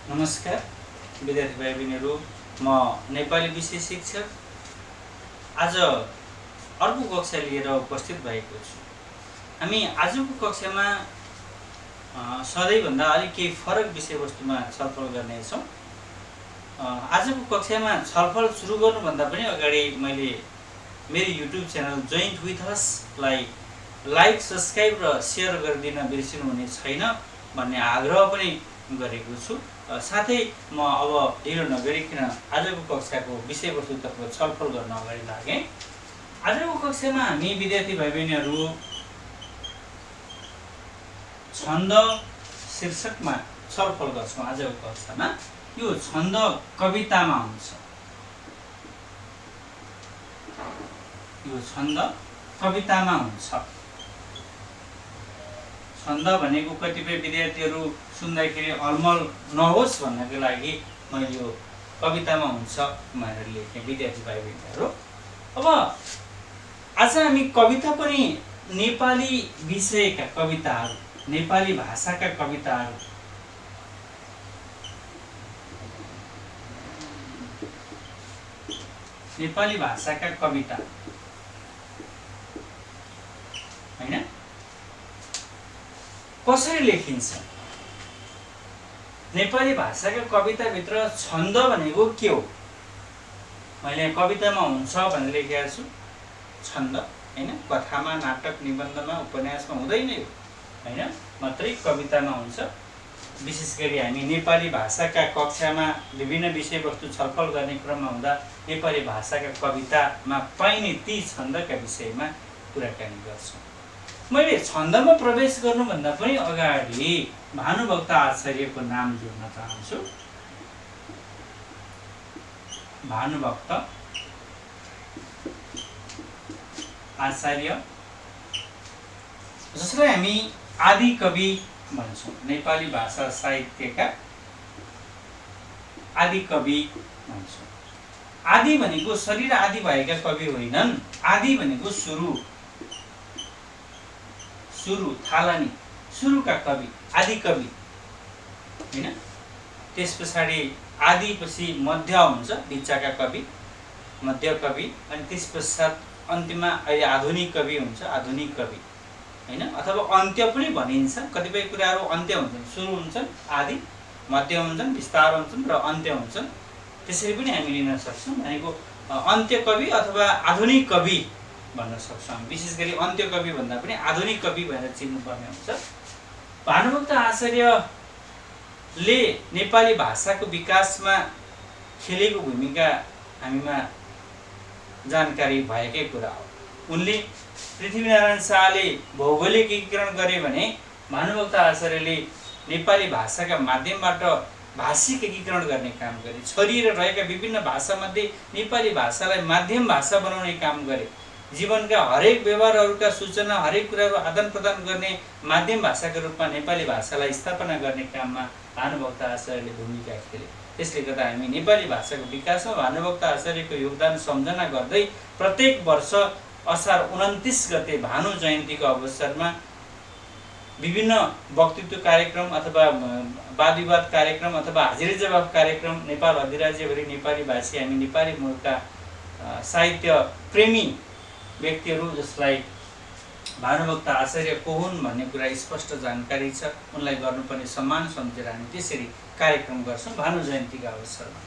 नमस्कार विद्यार्थी भाइ बहिनीहरू, म नेपाली विषय शिक्षक आज अर्को कक्षा लिएर उपस्थित भएको छु। हामी आजको कक्षामा सधैँभन्दा अलिक केही फरक विषयवस्तुमा छलफल गर्नेछौँ। आजको कक्षामा छलफल सुरु गर्नुभन्दा पनि अगाडि मैले मेरो युट्युब च्यानल जोइन्ट विथ असलाई लाइक, सब्सक्राइब र सेयर गरिदिन बिर्सिनुहुने छैन भन्ने आग्रह पनि गरेको छु। साथै म अब ढिलो नगरिकन आजको कक्षाको विषयवस्तुतर्फ छलफल गर्न अगाडि लागेँ। आजको कक्षामा हामी विद्यार्थी भाइ बहिनीहरू छन्द शीर्षकमा छलफल गर्छौँ। आजको कक्षामा यो छन्द कवितामा हुन्छ। यो छन्द कवितामा हुन्छ। छन्द भनेको कतिपय विद्यार्थीहरू सुन्दाखेरि अलमल नहोस् भन्नको लागि मैले यो कवितामा हुन्छ भनेर लेखेँ। विद्यार्थी भाइ बहिनीहरू, अब आज हामी कविता पनि नेपाली विषयका कविताहरू, नेपाली भाषाका कविताहरू, नेपाली भाषाका कविता हैन कसरी लेखिन्छ। नेपाली भाषाका कविताभित्र छन्द भनेको के हो? मैले कवितामा हुन्छ भनेर लेखेको छु। छन्द हैन, कथामा, नाटक, निबन्धमा, उपन्यासमा हुँदैन यो हैन, मात्रै कवितामा हुन्छ। विशेष गरी हामी नेपाली भाषाका कक्षामा विभिन्न विषयवस्तु छलफल गर्ने क्रममा हुँदा नेपाली भाषाका कवितामा पाइने ती छन्दका विषयमा कुराकानी गर्छौँ। मैले छन्दमा प्रवेश गर्नुभन्दा पनि अगाडि भानुभक्त आचार्यको नाम जोड्न चाहन्छु। भानुभक्त आचार्य, जसलाई हामी आदि कवि भन्छौँ। नेपाली भाषा साहित्यका आदि कवि भन्छौँ। आदि भनेको शरीर आदि भएका कवि होइनन्। आदि भनेको सुरु, थालनी, सुरुका कवि, आदि कवि हैन। त्यस पछाडि आदि पछि मध्य हुन्छ, बिचका कवि, मध्य कवि, अनि त्यस पश्चात अन्त्यमा अहिले आधुनिक कवि हुन्छ, आधुनिक कवि हैन, अथवा अन्त्य पनि भनिन्छ। कतिपय कुराहरू अन्त्य हुन्छन्, सुरु हुन्छन्, आदि, मध्य हुन्छन्, विस्तार हुन्छन् र अन्त्य हुन्छन्। त्यसरी पनि हामी लिन सक्छौँ। भनेको अन्त्य कवि अथवा आधुनिक कवि भन्न सक्छौँ। विशेष गरी अन्त्य कवि भन्दा पनि आधुनिक कवि भनेर चिन्नुपर्ने हुन्छ। भानुभक्त आचार्यले नेपाली भाषाको विकासमा खेलेको भूमिका हामीमा जानकारी भएकै कुरा हो। उनले पृथ्वीनारायण शाहले भौगोलिक एकीकरण गरे भने भानुभक्त आचार्यले नेपाली भाषाका माध्यमबाट भाषिक एकीकरण गर्ने काम गरे। छरिएर रहेका विभिन्न भाषामध्ये नेपाली भाषालाई माध्यम भाषा बनाउने काम गरे। जीवनका हरेक व्यवहारहरूका सूचना, हरेक कुराहरू आदान प्रदान गर्ने माध्यम भाषाका रूपमा नेपाली भाषालाई स्थापना गर्ने काममा भानुभक्त आचार्यले भूमिका खेले। त्यसले गर्दा हामी नेपाली भाषाको विकासमा भानुभक्त आचार्यको योगदान सम्झना गर्दै प्रत्येक वर्ष असार 29 गते भानु जयन्तीको अवसरमा विभिन्न वक्तृत्व कार्यक्रम अथवा वाद विवाद कार्यक्रम अथवा हाजिरी जवाफ कार्यक्रम, नेपाल अधिराज्यभरि नेपाली भाषी हामी नेपाली मूलका साहित्य प्रेमी व्यक्तिहरू जसलाई भानुभक्त आचार्य को हुन् भन्ने कुरा स्पष्ट जानकारी छ, उनलाई गर्नुपर्ने सम्मान सम्झेर हामी त्यसरी कार्यक्रम गर्छौँ भानु जयन्तीका अवसरमा।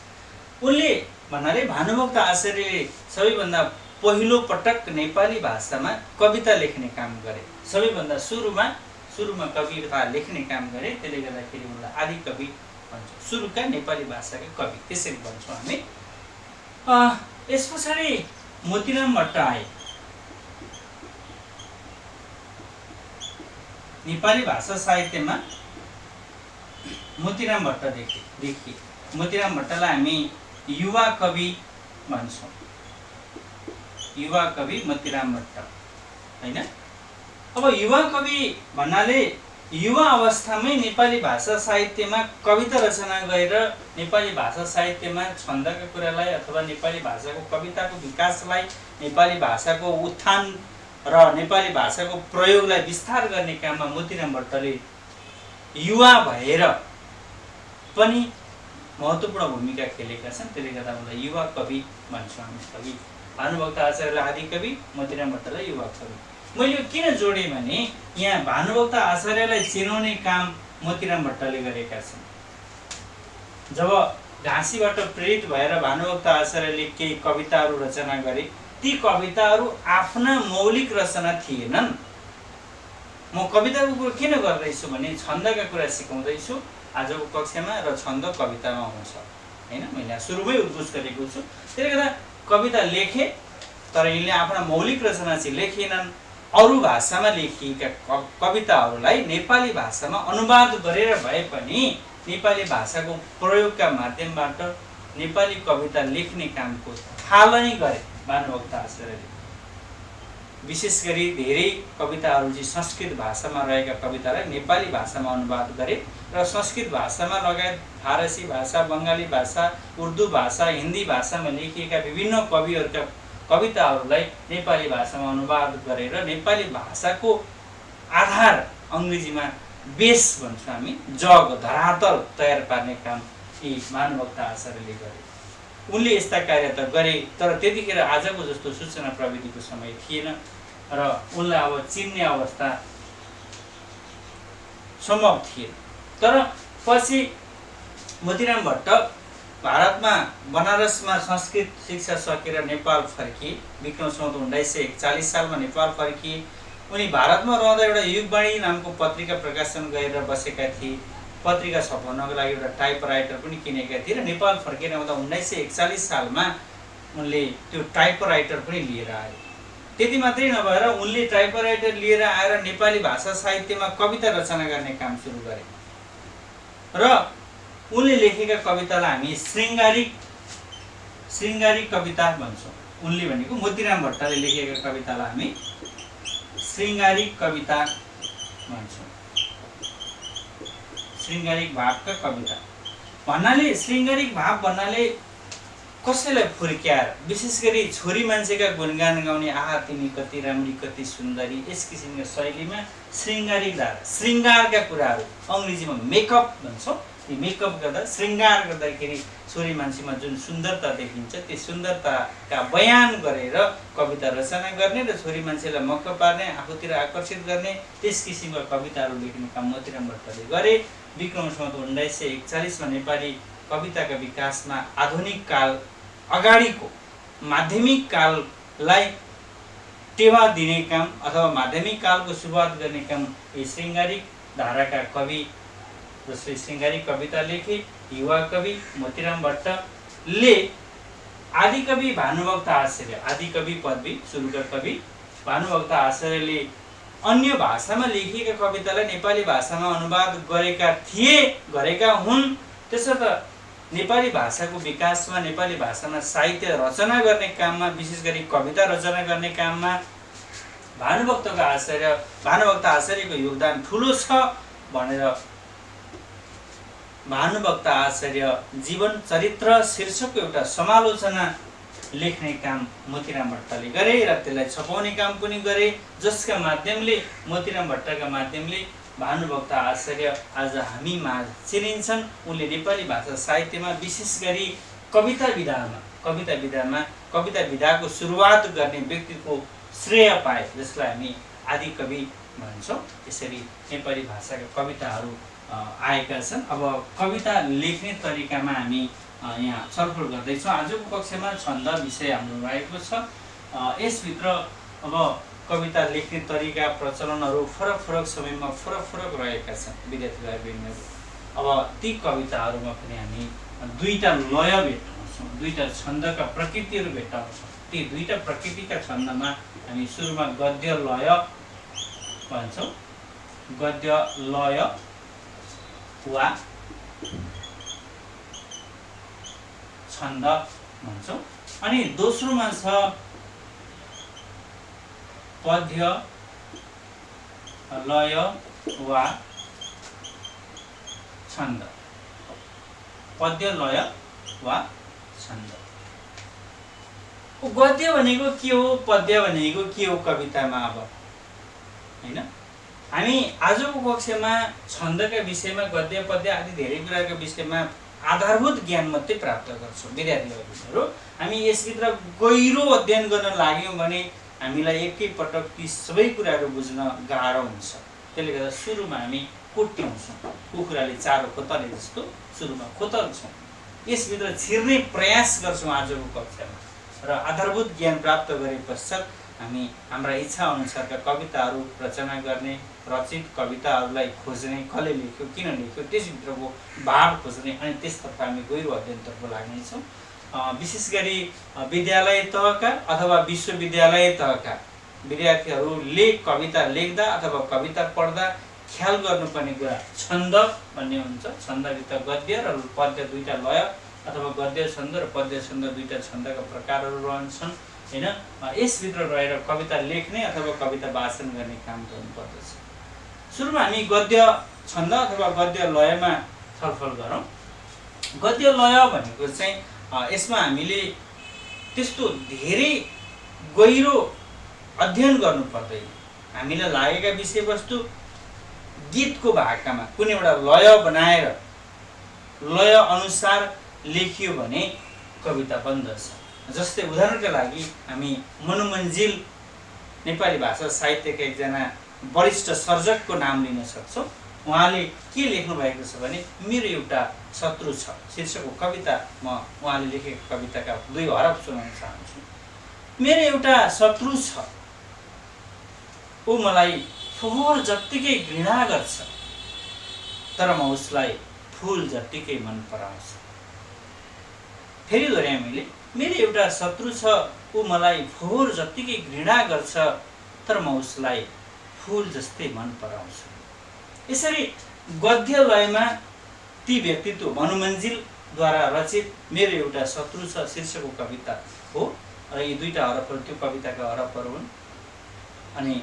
उनले भन्नाले भानुभक्त आचार्यले सबैभन्दा पहिलो पटक नेपाली भाषामा कविता लेख्ने काम गरे। सबैभन्दा सुरुमा कविता लेख्ने काम गरे। त्यसले गर्दाखेरि उनलाई आदि कवि भन्छौँ, सुरुका नेपाली भाषाका कवि त्यसरी भन्छौँ हामी। यस पछाडि मोतीराम भट्ट आए। नेपाली भाषा साहित्यमा मोतीराम भट्ट देखिए। मोतीराम भट्टलाई हामी युवा कवि भन्छौँ। युवा कवि मोतीराम भट्ट हैन। अब युवा कवि भन्नाले युवा अवस्थामै नेपाली भाषा साहित्यमा कविता रचना गरेर नेपाली भाषा साहित्यमा छन्दका कुरालाई अथवा नेपाली भाषाको कविताको विकासलाई, नेपाली भाषाको उत्थान र नेपाली भाषाको प्रयोगलाई विस्तार गर्ने काममा मोतीराम भट्टले युवा भएर पनि महत्त्वपूर्ण भूमिका खेलेका छन्। त्यसले गर्दा उनलाई युवा कवि भन्छौँ हामी। कवि भानुभक्त आचार्यलाई आदि कवि, मोतीराम भट्टलाई युवा कवि। मैले यो किन जोडेँ भने यहाँ भानुभक्त आचार्यलाई चिनाउने काम मोतीराम भट्टले गरेका छन्। जब घाँसीबाट प्रेरित भएर भानुभक्त आचार्यले केही कविताहरू रचना गरे, ती कविताहरू आफ्ना मौलिक रचना थिएनन्। म कविताको कुरा किन गर्दैछु भने छन्दका कुरा सिकाउँदैछु आजको कक्षामा, र छन्द कवितामा आउँछ हैन। मैले सुरुमै उद्घोष गरेको छु। त्यसले गर्दा कविता लेखे, तर यिनले आफ्ना मौलिक रचना चाहिँ लेखेनन्। अरू भाषामा लेखिएका कविताहरूलाई नेपाली भाषामा अनुवाद गरेर भए पनि नेपाली भाषाको प्रयोगका माध्यमबाट नेपाली कविता लेख्ने कामको थालनी गरे भानुभक्त आचार्यले। विशेष गरी धेरै कविताहरू चाहिँ संस्कृत भाषामा रहेका कवितालाई नेपाली भाषामा अनुवाद गरे र संस्कृत भाषामा लगायत फारसी भाषा, बङ्गाली भाषा, उर्दू भाषा, हिन्दी भाषामा लेखिएका विभिन्न कविहरूका कविताहरूलाई नेपाली भाषामा अनुवाद गरेर नेपाली भाषाको आधार, अङ्ग्रेजीमा बेस भन्छौँ हामी, जग धरातल तयार पार्ने काम यी भानुभक्त आचार्यले गरे। उनले यस्ता कार्य त गरे, तर त्यतिखेर आजको जस्तो सूचना प्रविधिको समय थिएन र उनलाई अब चिन्ने अवस्था सम्भव थिएन। तर पछि मोतीराम भट्ट भारतमा बनारसमा संस्कृत शिक्षा सकेर नेपाल फर्किए। विक्रम सम्वत 1941 सालमा नेपाल फर्किए। उनी भारतमा रहँदा एउटा युगवाणी नामको पत्रिका प्रकाशन गरेर बसेका थिए। पत्रिका छपाउनको लागि एउटा टाइपराइटर पनि किनेका थिए र नेपाल फर्केर आउँदा 1941 सालमा उनले त्यो टाइपराइटर पनि लिएर आए। त्यति मात्रै नभएर उनले टाइपराइटर लिएर आएर नेपाली भाषा साहित्यमा कविता रचना गर्ने काम सुरु गरे र उनले लेखेका कवितालाई हामी श्रृङ्गारिक कविता भन्छौँ। उनले भनेको मोतीराम भट्टले लेखेका कवितालाई हामी श्रृङ्गारिक कविता भन्छौँ। श्रृङ्गारिक भावका कविता भन्नाले, श्रृङ्गारिक भाव भन्नाले कसैलाई फुर्क्याएर, विशेष गरी छोरी मान्छेका गुणगान गाउने, आहा तिमी कति राम्री कति सुन्दरी, यस किसिमको शैलीमा श्रृङ्गारिक धारा, श्रृङ्गारका कुराहरू, अङ्ग्रेजीमा मेकअप भन्छौँ। ती मेकअप गर्दा, श्रृङ्गार गर्दाखेरि छोरी मान्छेमा जुन सुन्दरता देखिन्छ त्यो सुन्दरताका बयान गरेर कविता रचना गर्ने र छोरी मान्छेलाई मक्क पार्ने, आफूतिर आकर्षित गर्ने, त्यस किसिमका कविताहरू लेख्ने काम मोतीराम भट्टले गरे। विक्रम सम्वत 1941 मा नेपाली कविताका विकासमा आधुनिक काल अगाडिको माध्यमिक काललाई टेवा दिने काम अथवा माध्यमिक कालको सुरुवात गर्ने काम यी श्रृङ्गारिक धाराका कवि, जसले श्रृङ्गारिक कविता लेखे, युवा कवि मोतीराम भट्टले आदिकवि भानुभक्त आचार्य, आदिकवि पदवी सुरुका कवि भानुभक्त आचार्यले अन्य भाषामा लेखिएका कवितालाई नेपाली भाषामा अनुवाद गरेका हुन्। त्यसर्थ नेपाली भाषाको विकासमा, नेपाली भाषामा साहित्य रचना गर्ने काममा, विशेष गरी कविता रचना गर्ने काममा भानुभक्त आचार्यको योगदान ठुलो छ भनेर भानुभक्त आचार्य जीवन चरित्र शीर्षकको एउटा समालोचना लेख्ने काम मोतीराम भट्टले गरे र त्यसलाई छपाउने काम पनि गरे, जसका माध्यमले, मोतीराम भट्टका माध्यमले भानुभक्त आचार्य आज हामी माझ चिनिन्छन्। उनले नेपाली भाषा साहित्यमा विशेष गरी कविता विधाको सुरुवात गर्ने व्यक्तिको श्रेय पाए, जसलाई हामी आदिकवि भन्छौँ। यसरी नेपाली भाषाका कविताहरू आएका छन्। अब कविता लेख्ने तरिकामा हामी यहाँ छलफल गर्दैछौँ। आजको कक्षामा छन्द विषय हाम्रो रहेको छ। यसभित्र अब कविता लेख्ने तरिका, प्रचलनहरू फरक समयमा फरक रहेका छन् विद्यार्थीहरू। अब ती कविताहरूमा पनि हामी दुईटा लय भेट्टाउँछौँ, दुईटा छन्दका प्रकृतिहरू भेट्टाउँछौँ। ती दुईटा प्रकृतिका छन्दमा हामी सुरुमा गद्य लय भन्छौँ, गद्य लय वा छन्द भन्छौँ। अनि दोस्रोमा छ पद्य लय वा छन्द, पद्य लय वा छन्द। गद्य भनेको के हो, पद्य भनेको के हो कवितामा? अब हैन, हामी आजको कक्षामा छन्दका विषयमा, गद्य पद्य आदि धेरै कुराका विषयमा आधारभूत ज्ञान मात्रै प्राप्त गर्छौँ विद्यार्थीहरू। हामी यसभित्र गहिरो अध्ययन गर्न लाग्यौँ भने हामीलाई एकैपटक ती सबै कुराहरू बुझ्न गाह्रो हुन्छ। त्यसले गर्दा सुरुमा हामी कोट्याउँछौँ, कुखुराले चारो खोतले जस्तो सुरुमा खोतल्छौँ, यसभित्र छिर्ने प्रयास गर्छौँ आजको कक्षामा र आधारभूत ज्ञान प्राप्त गरे पश्चात हामी हाम्रा इच्छा अनुसारका कविताहरू रचना गर्ने, रचित कविताहरूलाई खोज्ने, कसले लेख्यो, किन लेख्यो, त्यसभित्रको भाव खोज्ने अनि त्यसतर्फ हामी गहिरो अध्ययनतर्फ लाग्नेछौँ। विशेष गरी विद्यालय तहका अथवा विश्वविद्यालय तहका विद्यार्थीहरूले कविता लेख्दा अथवा कविता पढ्दा ख्याल गर्नुपर्ने कुरा छन्द भन्ने हुन्छ। छन्दभित्र गद्य र पद्य दुईटा लय अथवा गद्य छन्द र पद्य छन्द दुईटा छन्दका प्रकारहरू रहन्छन् हैन। यसभित्र रहेर कविता लेख्ने अथवा कविता वाचन गर्ने काम गर्नुपर्दछ। सुरुमा हामी गद्य छन्द अथवा गद्य लयमा छलफल गरौँ। गद्य लय भनेको चाहिँ यसमा हामीले त्यस्तो धेरै गहिरो अध्ययन गर्नु पर्दैन। हामीलाई लागेका विषयवस्तु गीतको भाकामा कुनै एउटा लय बनाएर लय अनुसार लेखियो भने कविता बन्दछ। जस्तै उदाहरणका लागि हामी मनोमञ्जिल नेपाली भाषा साहित्यका एकजना वरिष्ठ सर्जकको नाम लिन सक्छौँ। उहाँले के लेख्नु भएको छ भने मेरो एउटा शत्रु छ शीर्षकको कविता म उहाँले लेखेको कविताका 2 हरफ सुनाउन चाहन्छु। मेरो एउटा शत्रु छ, ऊ मलाई फोहोर जत्तिकै घृणा गर्छ, तर म उसलाई फूल जत्तिकै मन पराउँछु। फेरि दोहोऱ्याएँ मैले, मेरो एउटा शत्रु छ, ऊ मलाई फोहोर जत्तिकै घृणा गर्छ, तर म उसलाई फूल जस्तै मन पराउँछु। यसरी गद्य लयमा ती व्यक्तित्व मनोमञ्जिलद्वारा रचित मेरो एउटा शत्रु छ शीर्षकको कविता हो र यी दुईटा हरफहरू त्यो कविताका हरफहरू हुन्। अनि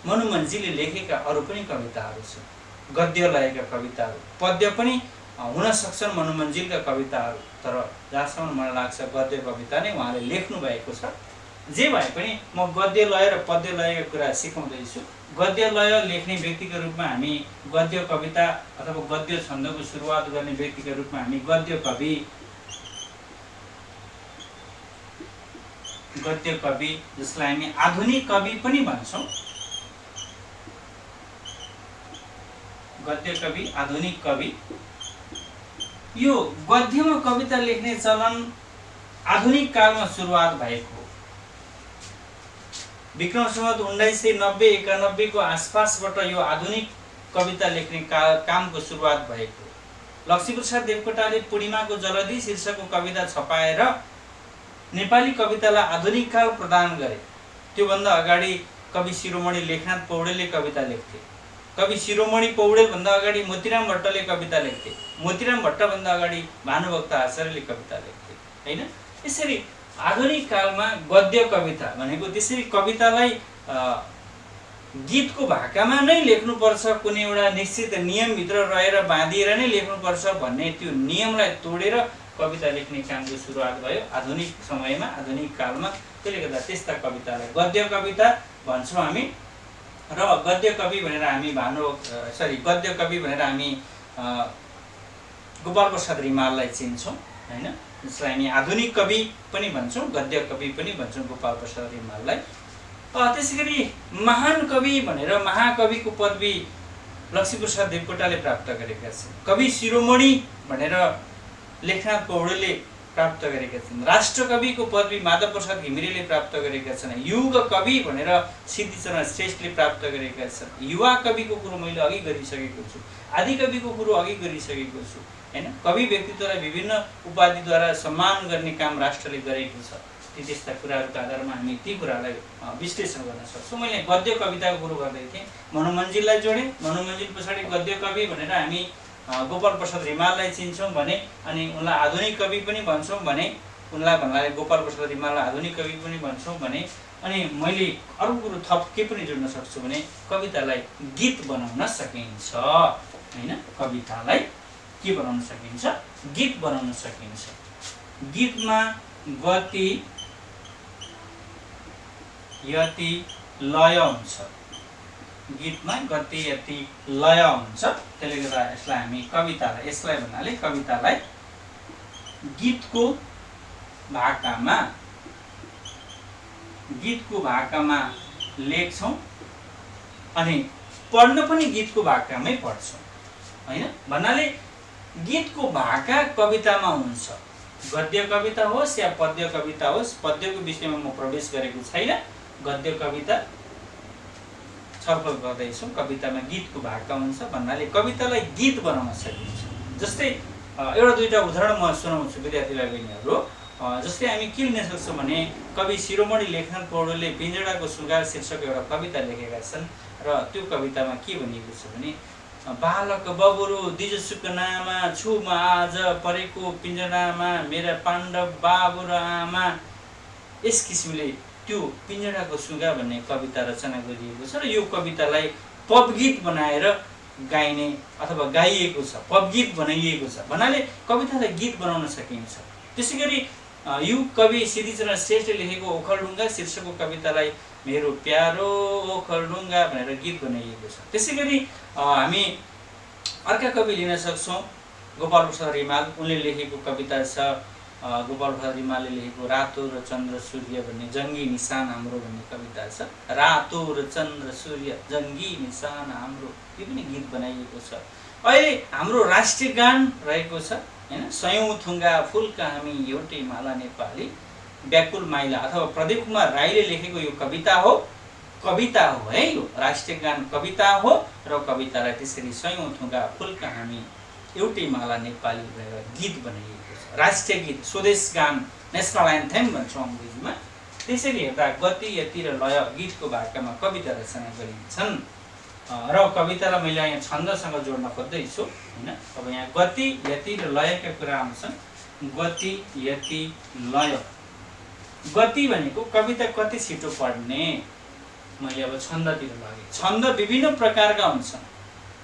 मनोमञ्जिलले लेखेका अरू पनि कविताहरू छन्, गद्य लयका कविताहरू, पद्य पनि हुन सक्छन् मनोमञ्जिलका कविताहरू, तर जहाँसम्म मलाई लाग्छ गद्य कविता नै उहाँले लेख्नु भएको छ। जे भए पनि म गद्य लय र पद्य लयका कुरा सिकाउँदैछु। गद्य लय लेख्ने व्यक्तिका रूपमा हामी गद्य कविता अथवा गद्य छन्दको सुरुवात गर्ने व्यक्तिका रूपमा हामी गद्य कवि जसलाई हामी आधुनिक कवि पनि भन्छौँ। गद्य कवि, आधुनिक कवि, यो गद्यमा कविता लेख्ने चलन आधुनिक कालमा सुरुवात भएको हो। विक्रम सम्वत 1990-91 को आसपासबाट यो आधुनिक कविता लेख्ने कामको सुरुवात भएको हो। लक्ष्मीप्रसाद देवकोटाले पूर्णिमाको जलधी शीर्षकको कविता छपाएर नेपाली कवितालाई आधुनिक काल प्रदान गरे। त्योभन्दा अगाडि कवि शिरोमणि लेखनाथ पौडेलले कविता लेख्थे। कवि शिरोमणि पौडेलभन्दा अगाडि मोतीराम भट्टले कविता लेख्थे। मोतीराम भट्टभन्दा अगाडि भानुभक्त आचार्यले कविता लेख्थे हैन। यसरी आधुनिक कालमा गद्य कविता भनेको त्यसरी कवितालाई गीतको भाकामा नै लेख्नुपर्छ, कुनै एउटा निश्चित नियमभित्र रहेर बाँधिएर नै लेख्नुपर्छ भन्ने त्यो नियमलाई तोडेर कविता लेख्ने कामको सुरुवात भयो आधुनिक समयमा, आधुनिक कालमा। त्यसले गर्दा त्यस्ता कवितालाई गद्य कविता भन्छौँ हामी। र गद्य कवि भनेर हामी गद्य कवि भनेर हामी गोपाल प्रसाद रिमाललाई चिन्छौँ हैन, जसलाई हामी आधुनिक कवि पनि भन्छौँ, गद्य कवि पनि भन्छौँ गोपाल प्रसाद रिमाललाई। त्यसैगरी महान कवि भनेर महाकविको पदवी लक्ष्मीप्रसाद देवकोटाले प्राप्त गरेका छन्। कवि शिरोमणि भनेर लेखनाथ पौडेलले प्राप्त गरेका छन्। राष्ट्रकविको पदवी माधव प्रसाद घिमिरेले प्राप्त गरेका छन्। युग कवि भनेर सिद्धिचरण श्रेष्ठले प्राप्त गरेका छन्। युवा कविको कुरो मैले अघि गरिसकेको छु, आदि कविको कुरो अघि गरिसकेको छु हैन। कवि व्यक्तित्वलाई विभिन्न उपाधिद्वारा सम्मान गर्ने काम राष्ट्रले गरेको छ। त्यस्ता कुराहरूका आधारमा हामी ती कुरालाई विश्लेषण गर्न सक्छौँ। मैले गद्य कविताको कुरो गर्दै थिएँ, मनोमञ्जिललाई जोडेँ। मनोमञ्जिल पछाडि गद्य कवि भनेर हामी गोपाल प्रसाद रिमाललाई चिन्छौँ भने, अनि उनलाई आधुनिक कवि पनि भन्छौँ भने, उनलाई भन्नाले गोपाल प्रसाद रिमाललाई आधुनिक कवि पनि भन्छौँ भने, अनि मैले अरू कुरो थप के पनि जोड्न सक्छु भने कवितालाई गीत बनाउन सकिन्छ हैन। कवितालाई के बनाउन सकिन्छ? गीत बनाउन सकिन्छ। गीतमा गति, यति, लय हुन्छ। गीतमा गति, यति, लय हुन्छ। त्यसले गर्दा यसलाई हामी कवितालाई, यसलाई भन्नाले कवितालाई गीतको भाकामा लेख्छौँ अनि पढ्न पनि गीतको भाकामै पढ्छौँ हैन। भन्नाले गीतको भाका कवितामा हुन्छ, गद्य कविता होस् या पद्य कविता होस्। पद्यको विषयमा म प्रवेश गरेको छैन, गद्य कविता छलफल गर्दैछौँ। कवितामा गीतको भाका हुन्छ भन्नाले कवितालाई गीत बनाउन सकिन्छ। जस्तै एउटा दुईटा उदाहरण म सुनाउँछु विद्यार्थीलाई बहिनीहरू। जस्तै हामी के लिन सक्छौँ भने कवि शिरोमणि लेखनाथ पौडेलले पिञ्जडाको सुगार शीर्षक एउटा कविता लेखेका छन् र त्यो कवितामा के भनिएको छ भने बालक बबुरु दिजसुक नामा छु म आज परेको पिञ्जडामा मेरा पाण्डव बाबु र आमा। यस किसिमले त्यो पिञ्जडाको सुगा भन्ने कविता रचना गरिएको छ र यो कवितालाई पपगीत बनाएर गाइने अथवा गाइएको छ, पपगीत बनाइएको छ। भन्नाले कवितालाई गीत बनाउन सकिन्छ। त्यसैगरी यो कवि सिद्धिचरण श्रेष्ठले लेखेको ओखलढुङ्गा शीर्षकको कवितालाई मेरो प्यारो ओखलढुङ्गा भनेर गीत बनाइएको छ। त्यसैगरी हामी अर्का कवि लिन सक्छौँ गोपाल प्रसाद रिमाल। उनले लेखेको कविता छ गोपाल प्रसाद रिमालले लेखेको रातो र चन्द्र सूर्य भन्ने जङ्गी निशान हाम्रो भन्ने कविता छ। रातो र चन्द्र सूर्य जङ्गी निशान हाम्रो, यो पनि गीत बनाइएको छ। अहिले हाम्रो राष्ट्रिय गान रहेको छ हैन, सयौं थुङ्गा फुलका हामी एउटै माला नेपाली। व्याकुल माइला अथवा प्रदीप कुमार राईले लेखेको यो कविता हो है। यो राष्ट्रिय गान कविता हो र कवितालाई त्यसरी सयौं थुङ्गा फुलका हामी एउटै माला नेपाली भनेर गीत बनाइएको छ। राष्ट्रिय गीत, स्वदेश गान, नेसनल एन्थेम भन्छौँ अङ्ग्रेजीमा। त्यसरी हेर्दा गति, यति र लय गीतको भाकामा कविता रचना गरिन्छन्। र कवितालाई मैले यहाँ छन्दसँग जोड्न खोज्दैछु हैन। अब यहाँ गति, यति र लयका कुरा आउँछन्। गति, यति, लय। गति भनेको कविता कति छिटो पढ्ने। मैले अब छन्दतिर लगेँ। छन्द विभिन्न प्रकारका हुन्छन्।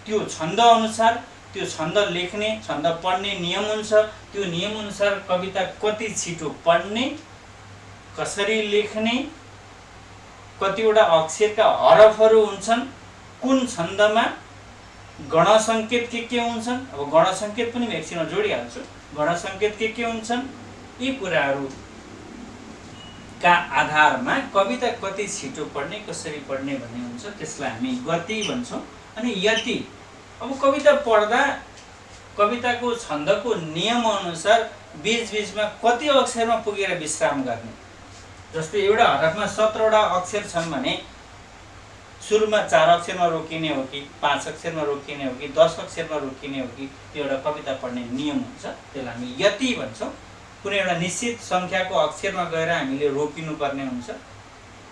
त्यो छन्द अनुसार त्यो छन्द लेख्ने, छन्द पढ्ने नियम हुन्छ। त्यो नियम अनुसार कविता कति छिटो पढ्ने, कसरी लेख्ने, कतिवटा अक्षरका हरफहरू हुन्छन्, कुन छन्दमा गणसङ्केत के हुन्छन्। अब गणसङ्केत पनि म एकछिनमा जोडिहाल्छु। गणसङ्केत के हुन्छन्, यी कुराहरूका आधारमा कविता कति छिटो पढ्ने, कसरी पढ्ने भन्ने हुन्छ। त्यसलाई हामी गति भन्छौँ। अनि यति, अब कविता पढ्दा कविताको छन्दको नियम अनुसार बीचबीचमा कति अक्षरमा पुगेर विश्राम गर्ने। जस्तै एउटा हरफमा 17वटा अक्षर छन् भने सुरुमा 4 अक्षरमा रोकिने हो कि 5 अक्षरमा रोकिने हो कि 10 अक्षरमा रोकिने हो कि, त्यो एउटा कविता पढ्ने नियम हुन्छ। त्यसलाई हामी यति भन्छौँ। कुनै एउटा निश्चित सङ्ख्याको अक्षरमा गएर हामीले रोकिनुपर्ने हुन्छ।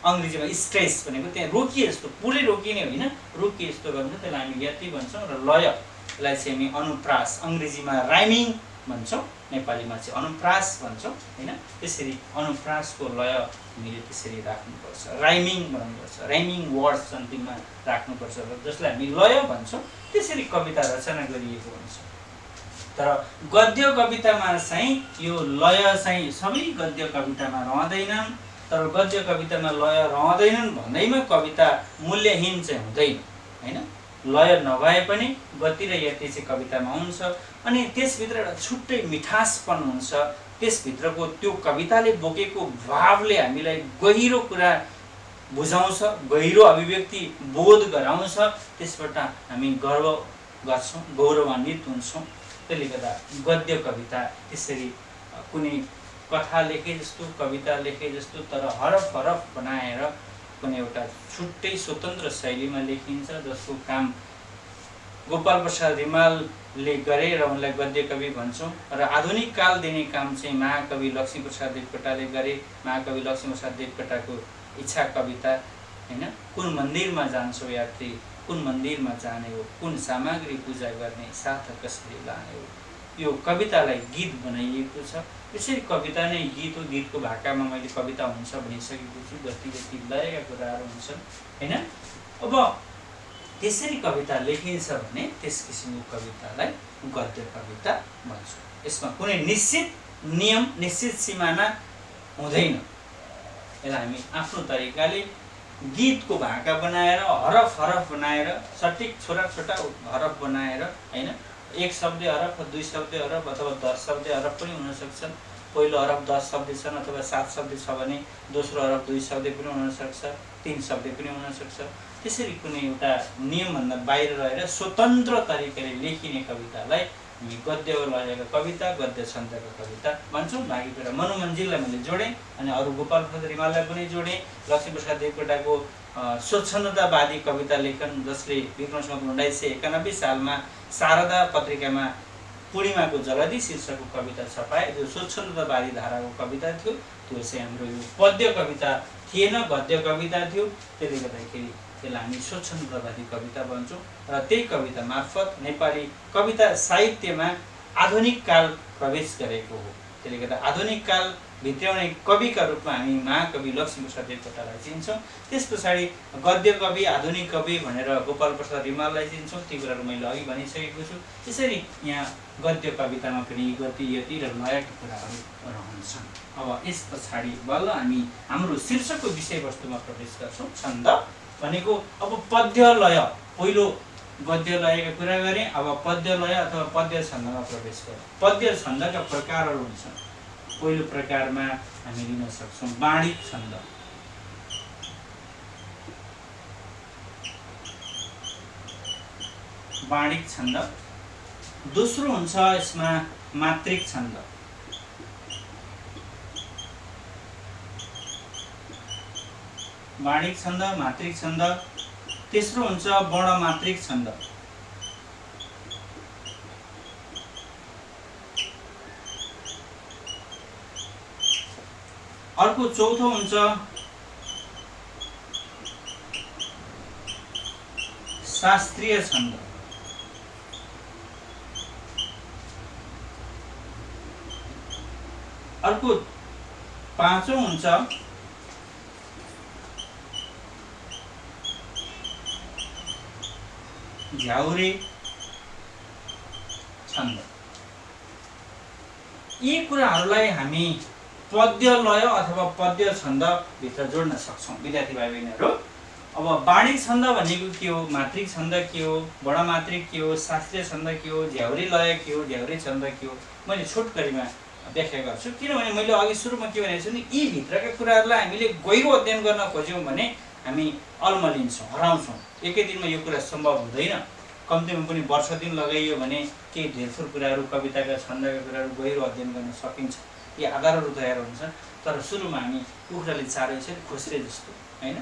अङ्ग्रेजीमा स्ट्रेस भनेको त्यहाँ रोकिए जस्तो, पुरै रोकिने होइन, रोकिए जस्तो गर्नु, त्यसलाई हामी यति भन्छौँ। र लयलाई चाहिँ हामी अनुप्रास, अङ्ग्रेजीमा राइमिङ भन्छौँ, नेपालीमा चाहिँ अनुप्रास भन्छौँ हैन। त्यसरी अनुप्रासको लय हामीले त्यसरी राख्नुपर्छ, राइमिङ भन्नुपर्छ, राइमिङ वर्ड्स अन्तिममा राख्नुपर्छ, जसलाई हामी लय भन्छौँ। त्यसरी कविता रचना गरिएको हुन्छ। तर गद्य कवितामा चाहिँ यो लय चाहिँ सबै गद्य कवितामा रहँदैनन्। तर गद्य कवितामा लय रहँदैनन् भन्दैमा कविता मूल्यहीन चाहिँ हुँदैन हैन। लय नभए पनि गति र यति चाहिँ कवितामा हुन्छ। अनि त्यसभित्र एउटा छुट्टै मिठासपन हुन्छ। त्यसभित्रको त्यो कविताले बोकेको भावले हामीलाई गहिरो कुरा बुझाउँछ, गहिरो अभिव्यक्ति बोध गराउँछ। त्यसबाट हामी गर्व गर्छौँ, गौरवान्वित हुन्छौँ। त्यसले गर्दा गद्य कविता त्यसरी कुनै कथा लेखे जस्तो, कविता लेखे जस्तो, तर हरफ बनाएर कुनै एउटा छुट्टै स्वतन्त्र शैलीमा लेखिन्छ, जसको काम गोपाल प्रसाद रिमालले गरे र उनलाई गद्य कवि भन्छौँ। र आधुनिक काल दिने काम चाहिँ महाकवि लक्ष्मीप्रसाद देवकोटाले गरे। महाकवि लक्ष्मीप्रसाद देवकोटाको इच्छा कविता हैन, कुन मन्दिरमा जान्छौ यात्री, कुन मन्दिरमा जाने हो, कुन सामग्री पूजा गर्ने, साथ कसरी लाने हो, यो कवितालाई गीत बनाइएको छ। यसरी कविता नै गीत हो। गीतको भाकामा मैले कविता हुन्छ भनिसकेको छु। गति गति लयका कुराहरू हुन्छन् हैन। अब त्यसरी कविता लेखिन्छ भने त्यस किसिमको कवितालाई गद्य कविता भन्छौँ। यसमा कुनै निश्चित नियम, निश्चित सिमाना हुँदैन। यसलाई हामी आफ्नो तरिकाले गीतको भाका बनाएर, हरफ बनाएर, सठिक छोटा छोटा हरफ बनाएर हैन, एक शब्दे हरफ, दुई शब्दे हरफ अथवा 10 शब्दे हरफ पनि हुन सक्छन्। पहिलो हरफ 10 शब्दे छन् अथवा 7 शब्दे छ भने दोस्रो हरफ 2 शब्दे पनि हुन सक्छ, 3 शब्दे पनि हुन सक्छ। त्यसरी कुनै एउटा नियमभन्दा बाहिर रहेर स्वतन्त्र तरिकाले लेखिने कवितालाई हामी गद्य लयका कविता, गद्य छन्दका कविता भन्छौँ। बाँकी कुरा मनोमञ्जिललाई मैले जोडेँ अनि अरू गोपाल प्रसाद रिमाललाई पनि जोडेँ। लक्ष्मीप्रसाद देवकोटाको स्वच्छन्दतावादी कविता लेखन, जसले विक्रमसम्वत 1991 सालमा शारदा पत्रिकामा पूर्णिमाको जलधि शीर्षकको कविता छपाए, जो स्वच्छन्दतावादी धाराको कविता थियो। त्यो चाहिँ हाम्रो यो पद्य कविता थिएन, गद्य कविता थियो। त्यसले गर्दाखेरि त्यसलाई हामी स्वच्छन्दतावादी कविता भन्छौँ। र त्यही कविता मार्फत नेपाली कविता साहित्यमा आधुनिक काल प्रवेश गरेको हो। त्यसले गर्दा आधुनिक काल भित्र्याउने कविका रूपमा हामी महाकवि लक्ष्मीप्रसाद देवकोटालाई चिन्छौँ। त्यस पछाडि गद्य कवि, आधुनिक कवि भनेर गोपाल प्रसाद रिमाललाई चिन्छौँ। ती कुराहरू मैले अघि भनिसकेको छु। त्यसरी यहाँ गद्य कवितामा पनि गति, यति र लयका कुराहरू रहन्छन्। अब यस पछाडि बल्ल हामी हाम्रो शीर्षकको विषयवस्तुमा प्रवेश गर्छौँ। छन्द भनेको अब पद्य लय, पहिलो गद्य लयका कुरा गरेँ, अब पद्य लय अथवा पद्य छन्दमा प्रवेश गरौँ। पद्य छन्दका प्रकारहरू हुन्छन्। पहिलो प्रकारमा हामी लिन सक्छौँ वाणिक छन्द। वाणिक छन्द। दोस्रो हुन्छ यसमा मात्रिक छन्द। वाणिक छन्द, मात्रिक छन्द। तेस्रो हुन्छ वर्णमात्रिक छन्द। अर्को चौथो हुन्छ शास्त्रीय छन्द। अर्को पाँचौं हुन्छ झ्याउरे छन्द। यी कुराहरूलाई हामी पद्य लय अथवा पद्य छन्द भित्र जोड्न सक्छौँ विद्यार्थी भाइ बहिनीहरू। अब वाणिक छन्द भनेको के हो, मात्रिक छन्द के हो, वर्णमात्रिक के हो, शास्त्रीय छन्द के हो, झ्याउरे लय के हो, झ्याउरे छन्द के हो, मैले छोटकरीमा व्याख्या गर्छु। किनभने मैले अघि सुरुमा के भनेको छु नि, यी भित्रका कुराहरूलाई हामीले गहिरो अध्ययन गर्न खोज्यौँ भने हामी अल्मलिन्छौँ, हराउँछौँ। एकै दिनमा यो कुरा सम्भव हुँदैन। कम्तीमा पनि वर्ष दिन लगाइयो भने केही धेरथोर कुराहरू, कविताका छन्दका कुराहरू गहिरो अध्ययन गर्न सकिन्छ। यी आधारहरू तयार हुन्छन्। तर सुरुमा हामी कुखुराले चारो यसरी खोस्रे जस्तो हैन,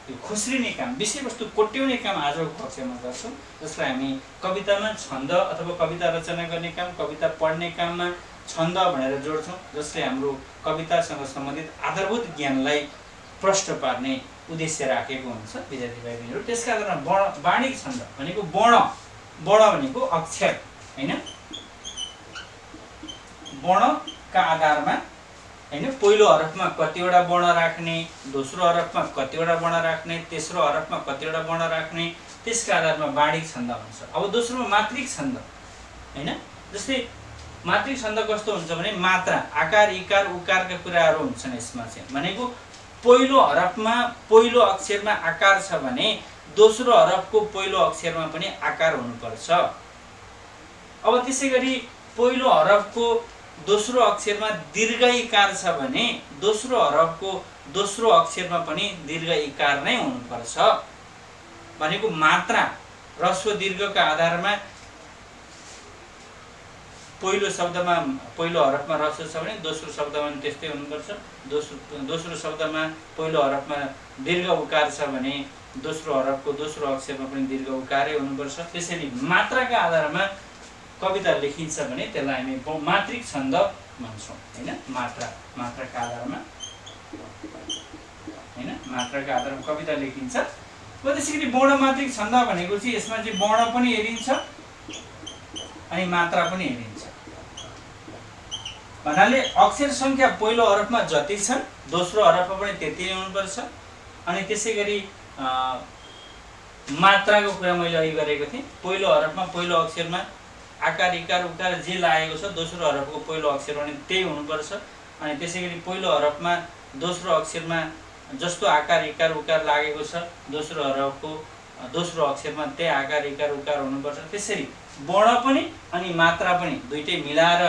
यो खोस्रिने काम, विषयवस्तु कोट्याउने काम आजको कक्षामा गर्छौँ, जसलाई हामी कवितामा छन्द अथवा कविता रचना गर्ने काम, कविता पढ्ने काममा छन्द भनेर जोड्छौँ, जसले हाम्रो कवितासँग सम्बन्धित आधारभूत ज्ञानलाई प्रष्ट पार्ने उद्देश्य राखेको हुन्छ विद्यार्थी भाइ बहिनीहरू। त्यसका आधारमा वाणिक छन्द भनेको वर्ण, वर्ण भनेको अक्षर हैन, वर्णका आधारमा हैन, पहिलो हरफमा कतिवटा वर्ण राख्ने, दोस्रो हरफमा कतिवटा वर्ण राख्ने, तेस्रो हरफमा कतिवटा वर्ण राख्ने, त्यसका आधारमा वाणिक छन्द हुन्छ। अब दोस्रोमा मात्रिक छन्द हैन, जस्तै मात्रिक छन्द कस्तो हुन्छ भने मात्रा, आकार, इकार, उकारका कुराहरू हुन्छन् यसमा चाहिँ। भनेको पहिलो हरफमा पहिलो अक्षरमा आकार छ भने दोस्रो हरफको पहिलो अक्षरमा पनि आकार हुनुपर्छ। अब त्यसै गरी पहिलो हरफको दोस्रो अक्षरमा दीर्घ इकार छ भने दोस्रो हरफको दोस्रो अक्षरमा पनि दीर्घ इकार नै हुनुपर्छ। भनेको मात्रा, ह्रस्व दीर्घका आधारमा पहिलो शब्दमा पहिलो हरफमा ह्रस्व छ भने दोस्रो शब्दमा पनि त्यस्तै हुनुपर्छ। दोस्रो शब्दमा पहिलो हरफमा दीर्घ उकार छ भने दोस्रो हरफको दोस्रो अक्षरमा पनि दीर्घ उकारै हुनुपर्छ। त्यसैले मात्राका आधारमा कविता लेखिन्छ भने त्यसलाई हामी मात्रिक छन्द भन्छौँ हैन। मात्राका आधारमा हैन, मात्राका आधारमा कविता लेखिन्छ। त्यसैगरी वर्णमात्रिक छन्द भनेको चाहिँ यसमा चाहिँ वर्ण पनि हेरिन्छ अनि मात्रा पनि हेरिन्छ। भन्नाले अक्षर संख्या पहिलो हरफमा जति छन् दोस्रो हरफमा पनि त्यति नै हुनुपर्छ। अनि त्यसैगरी मात्राको कुरा मैले अघि गरेको थिएँ, पहिलो हरफमा पहिलो अक्षरमा आकार, इकार, उकार जे लागेको छ दोस्रो हरफको पहिलो अक्षरमा पनि त्यही हुनुपर्छ। अनि त्यसैगरी पहिलो हरफमा दोस्रो अक्षरमा जस्तो आकार, इकार, उकार लागेको छ दोस्रो हरफको दोस्रो अक्षरमा त्यही आकार, इकार, उकार हुनुपर्छ। त्यसरी वर्ण पनि अनि मात्रा पनि दुईटै मिलाएर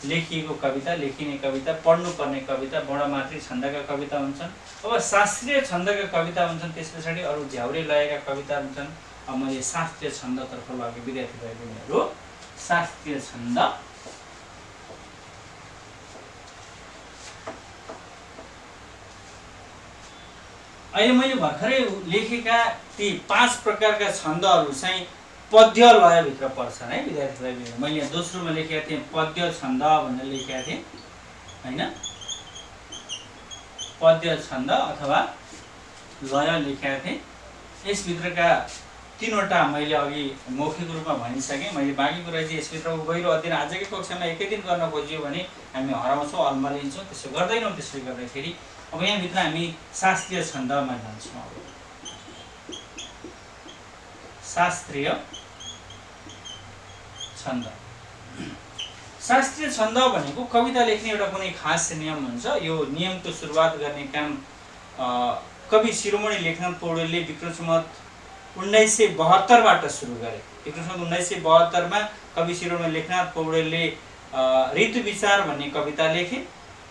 लेखिएको कविता, लेखिने कविता, पढ्नुपर्ने कविता वर्णमात्री छन्दका कविता हुन्छन्। अब शास्त्रीय छन्दका कविता हुन्छन्, त्यस पछाडि अरू झ्याउरे लयका कविता हुन्छन्। अब मैले शास्त्रीय छन्दतर्फ लगे विद्यार्थी भाइ बहिनीहरू। शास्त्रीय छन्द अहिले मैले भर्खरै लेखेका ती 5 प्रकारका छन्दहरू चाहिँ पद्य लयभित्र पर्छन् है विद्यार्थी भाइ बहिनी। मैले यहाँ दोस्रोमा लेखेका थिएँ पद्य छन्द भनेर लेखेका थिएँ हैन, पद्य छन्द अथवा लय लेखेका थिएँ। यसभित्रका 3वटा मैले अघि मौखिक रूपमा भनिसकेँ। मैले बाँकी कुरा चाहिँ यसभित्रको गहिरो अध्ययन आजकै कक्षामा एकै दिन गर्न खोजियो भने हामी हराउँछौँ, अल्मलिन्छौँ, त्यसो गर्दैनौँ। त्यसले गर्दाखेरि अब यहाँभित्र हामी शास्त्रीय छन्दमा जान्छौँ। अब शास्त्रीय छन्द। शास्त्रीय छन्द भनेको कविता लेख्ने एउटा कुनै खास नियम हुन्छ। यो नियमको सुरुवात गर्ने काम कवि शिरोमणि लेखनाथ पौडेलले विक्रम सम्वत 1972 बाट सुरु गरे। विक्रम सम्वत 1972 मा कवि शिरोमणि लेखनाथ पौडेलले ऋतु विचार भन्ने कविता लेखे